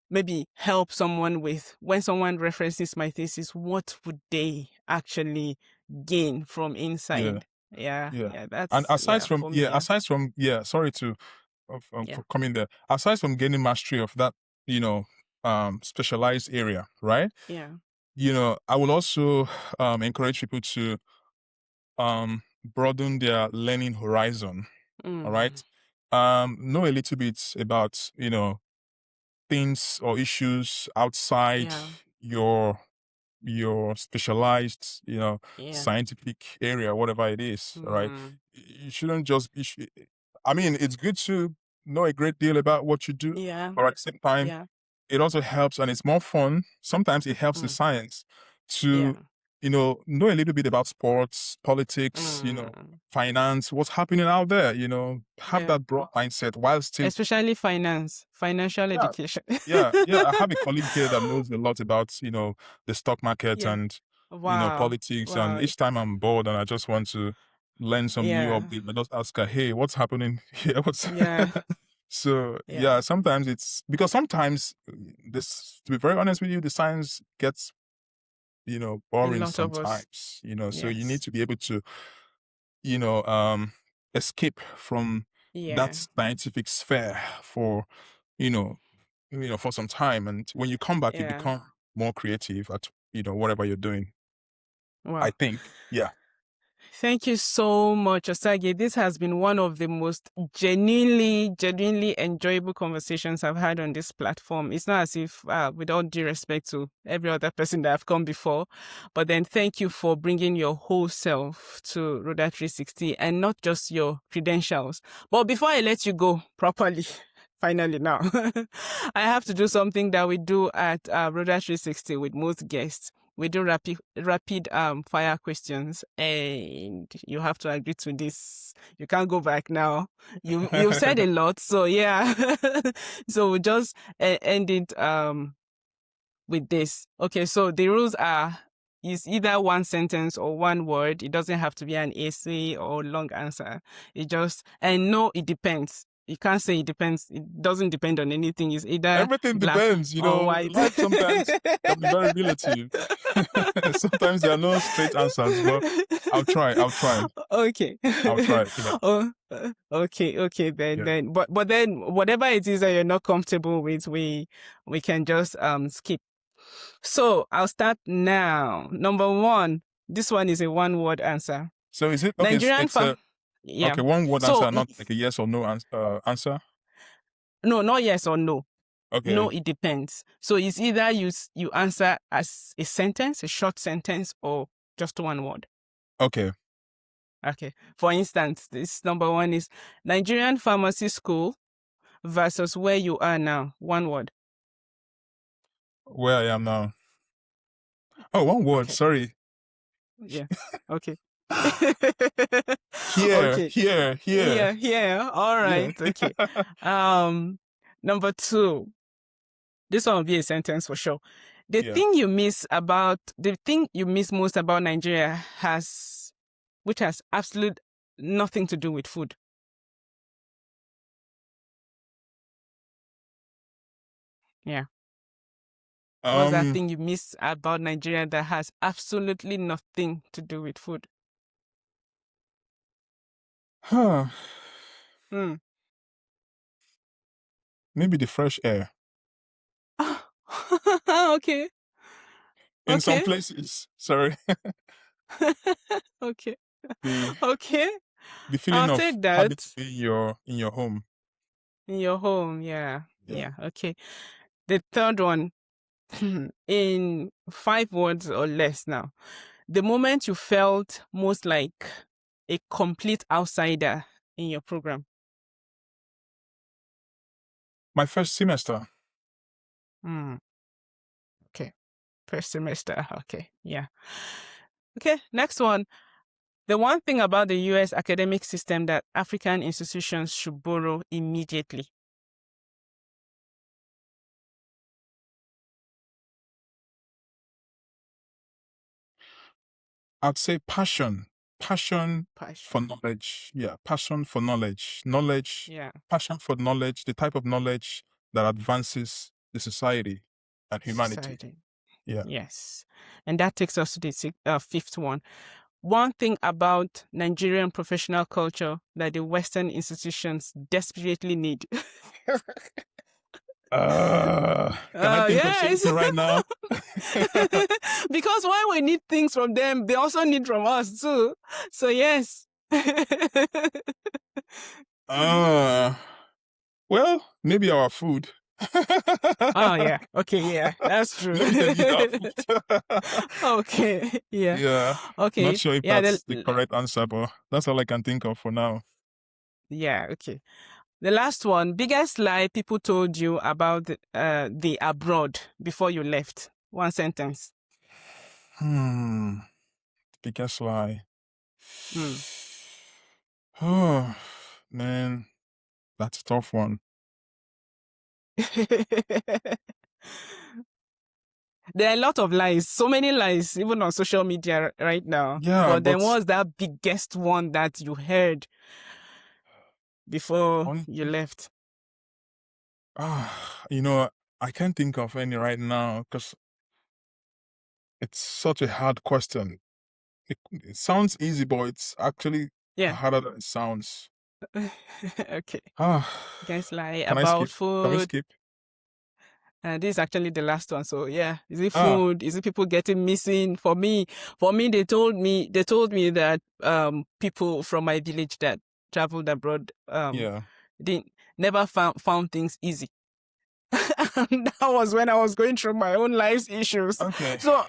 maybe help someone with. When someone references my thesis, what would they actually gain from yeah, inside? Yeah. yeah. Yeah. And That's, yeah, for me. Yeah. sorry to Yeah. for coming there. Aside from gaining mastery of that, you know, specialized area, right? Yeah. I will also encourage people to broaden their learning horizon. All Mm. right. Know a little bit about, things or issues outside Yeah. your specialized, Yeah. scientific area, whatever it is, all right? Mm. You shouldn't just I mean, it's good to know a great deal about what you do, Yeah. but at the same time, Yeah. it also helps and it's more fun. Sometimes it helps the Mm. science to, Yeah. know a little bit about sports, politics, Mm. finance, what's happening out there, have Yeah. that broad mindset while still. Especially financial Yeah, education. yeah. I have a colleague here that knows a lot about, the stock market Yeah. and, Wow. politics. And Wow. each time I'm bored and I just want to learn some new Yeah. update, I just ask her, hey, what's happening here? What's Yeah. so Yeah. yeah, sometimes it's because sometimes this, to be very honest with you, the science gets, A boring lot of us. sometimes, so you need Yes. to be able to, you know, escape from that Yeah. scientific sphere for, you know, for some time. And when you come back, you Yeah. become more creative at, whatever you're doing. I Wow. think. Yeah. Thank you so much, Osage. This has been one of the most genuinely enjoyable conversations I've had on this platform. It's not as if, with all due respect to every other person that have come before, but then thank you for bringing your whole self to Roda 360 and not just your credentials. But before I let you go properly, finally now, I have to do something that we do at Roda 360 with most guests. We do rapid fire questions, and you have to agree to this. You can't go back now. You've said a lot, so yeah. So we just end it with this. Okay, so the rules are: is either one sentence or one word. It doesn't have to be an essay or long answer. And no, it depends. You can't say it depends. It doesn't depend on anything. It's either Everything black depends, or white. life sometimes can be very relative. Sometimes there are no straight answers, but I'll try. Okay. I'll try. Yeah. Oh, okay. Yeah. But then whatever it is that you're not comfortable with, we can just skip. So I'll start now. Number one, this one is a one-word answer. So is it okay? Nigerian It's a yeah. okay one word So answer, not like a yes or no answer. no, not yes or no. No, Okay. it depends. So it's either you answer as a sentence, a short sentence, or just one word. Okay. Okay. For instance, this number one is Nigerian pharmacy school versus where you are now. One word. Where I am now. Oh, one word. Okay. Sorry. Yeah. Okay. Here, Okay. here, here. Yeah, yeah. All Yeah. right. Okay. Um, Number two. This one will be a sentence for sure. The Yeah. thing you miss most about Nigeria which has absolute nothing to do with food. Yeah. What's that Um. thing you miss about Nigeria that has absolutely nothing to do with food? Huh. Hmm. Maybe the fresh air. Okay. In some Okay. places. Sorry. Okay. the Okay. the feeling I'll of take having to that. be in your home. In your home. Yeah. Yeah. Yeah. Okay. The third one, in 5 words or less now. The moment you felt most like a complete outsider in your program. My first semester. Hmm. Okay. First semester. Okay. Yeah. Okay. Next one. The one thing about the US academic system that African institutions should borrow immediately. I'd say passion. Passion for Passion. knowledge. Yeah. Passion for knowledge. Knowledge. Yeah. Passion for knowledge. The type of knowledge that advances the society and humanity. Society. Yeah. Yes. And that takes us to the fifth one. One thing about Nigerian professional culture that the Western institutions desperately need. Can I think of Yes. something right now? Because when we need things from them, they also need from us too. So yes. uh, well, maybe our food. Oh yeah. Okay, yeah. That's true. Maybe they need our food. Okay. Yeah. Yeah. Not Okay. sure if Yeah, that's the correct answer, but that's all I can think of for now. yeah, okay. The last one, biggest lie people told you about the abroad before you left. One sentence. Hmm. Biggest lie. Hmm. Oh, man. That's a tough one. There are a lot of lies, so many lies, even on social media right now. Yeah, But then but what's that biggest one that you heard before you honestly, left? you know, I can't think of any right now because it's such a hard question. It sounds easy, but it's actually Yeah. harder than it sounds. Okay. Ah, Biggest lie can I about skip? Can we food. skip? This is actually the last one. So yeah, is it Ah, food? Is it people getting missing? For me, they told me that people from my village that traveled abroad yeah. didn't never found things easy. And that was when I was going through my own life's issues. Okay. So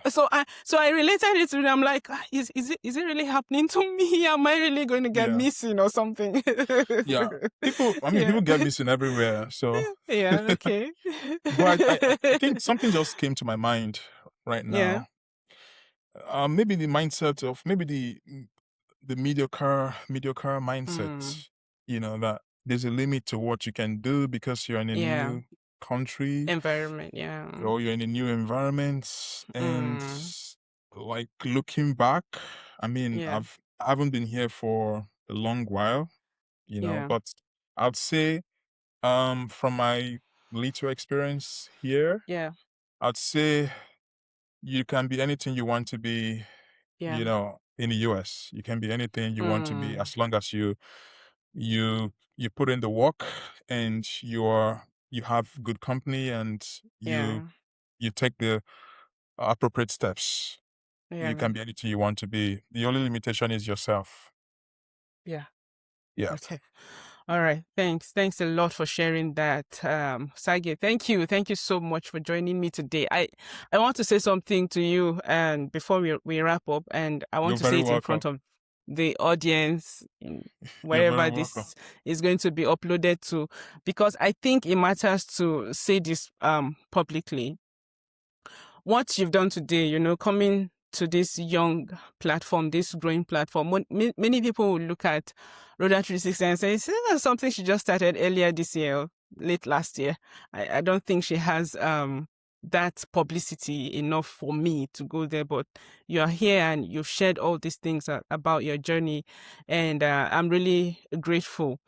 I related it to them. I'm like, is it really happening to me? Am I really going to get Yeah. missing or something? Yeah. Yeah. People get missing everywhere. So, Yeah. Okay. but I think something just came to my mind right Yeah. now. Maybe the mindset of maybe the mediocre Mm. mindset. You know that there's a limit to what you can do because you're in a Yeah. new country Environment. Yeah. or you're in a new environment, and Mm. like looking back, I mean, Yeah. I haven't been here for a long while, Yeah. but I'd say from my little experience here, Yeah. I'd say you can be anything you want to be, Yeah. in the US. You can be anything you want to be Mm. as long as you put in the work and you have good company and you Yeah. you take the appropriate steps. Yeah, You can man. be anything you want to be. The only limitation is yourself. Yeah. Yeah. Okay. All right. Thanks. Thanks a lot for sharing that, Sage. Thank you. Thank you so much for joining me today. I want to say something to you, and before we wrap up, and I want You're to say very it in welcome. front of the audience, You're very wherever welcome. this is going to be uploaded to, because I think it matters to say this publicly. What you've done today, coming to this young platform, this growing platform, many people will look at Roda 360 and say, that's something she just started earlier this year, or late last year. I don't think she has that publicity enough for me to go there, but you're here and you've shared all these things about your journey, and I'm really grateful.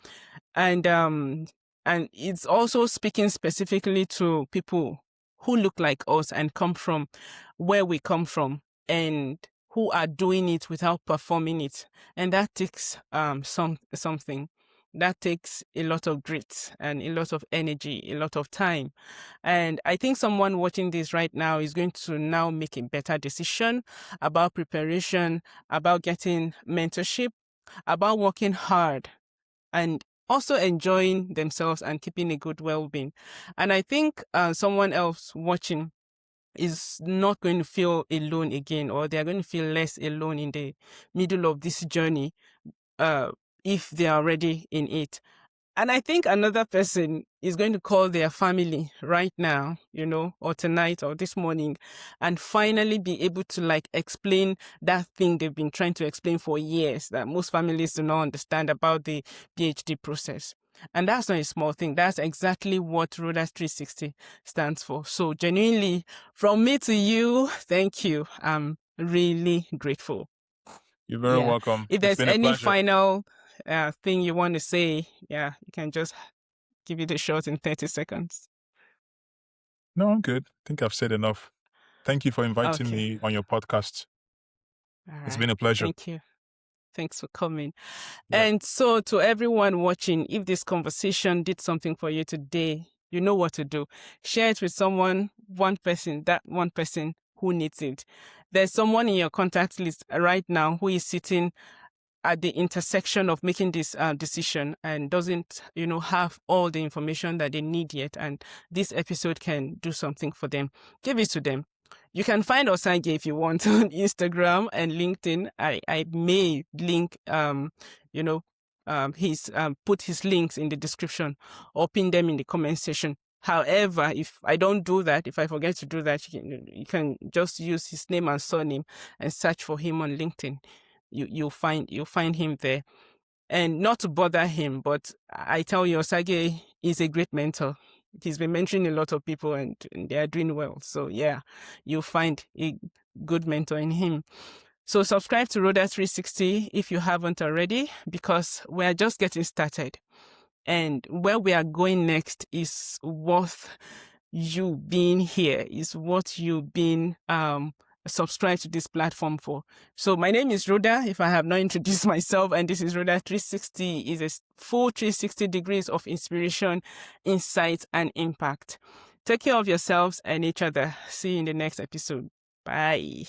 And it's also speaking specifically to people who look like us and come from where we come from, and who are doing it without performing it. And that takes something. That takes a lot of grit and a lot of energy, a lot of time. And I think someone watching this right now is going to now make a better decision about preparation, about getting mentorship, about working hard, and also enjoying themselves and keeping a good well-being. And I think someone else watching is not going to feel alone again, or they're going to feel less alone in the middle of this journey if they are already in it. And I think another person is going to call their family right now, or tonight or this morning, and finally be able to explain that thing they've been trying to explain for years that most families do not understand about the PhD process. And that's not a small thing. That's exactly what Roda 360 stands for. So genuinely, from me to you, thank you. I'm really grateful. You're very Yeah. welcome. If It's there's been a any pleasure. final thing you want to say, yeah, you can just give it a shot in 30 seconds. No, I'm good. I think I've said enough. Thank you for inviting Okay. me on your podcast. All It's right. been a pleasure. Thank you. Thanks for coming. Yeah. And so to everyone watching, if this conversation did something for you today, you know what to do. Share it with someone, that one person who needs it. There's someone in your contact list right now who is sitting at the intersection of making this decision and doesn't, have all the information that they need yet. And this episode can do something for them. Give it to them. You can find Osage if you want on Instagram and LinkedIn. I may link, his put his links in the description or pin them in the comment section. However, if I don't do that, if I forget to do that, you can just use his name and surname and search for him on LinkedIn. You'll find him there. And not to bother him, but I tell you, Osage is a great mentor. He's been mentoring a lot of people and they are doing well. So yeah, you'll find a good mentor in him. So subscribe to Roda 360 if you haven't already, because we're just getting started. And where we are going next is worth you being here, is what you being subscribed to this platform for. So my name is Rhoda, if I have not introduced myself, and this is Rhoda 360, is a full 360 degrees of inspiration, insight, and impact. Take care of yourselves and each other. See you in the next episode. Bye.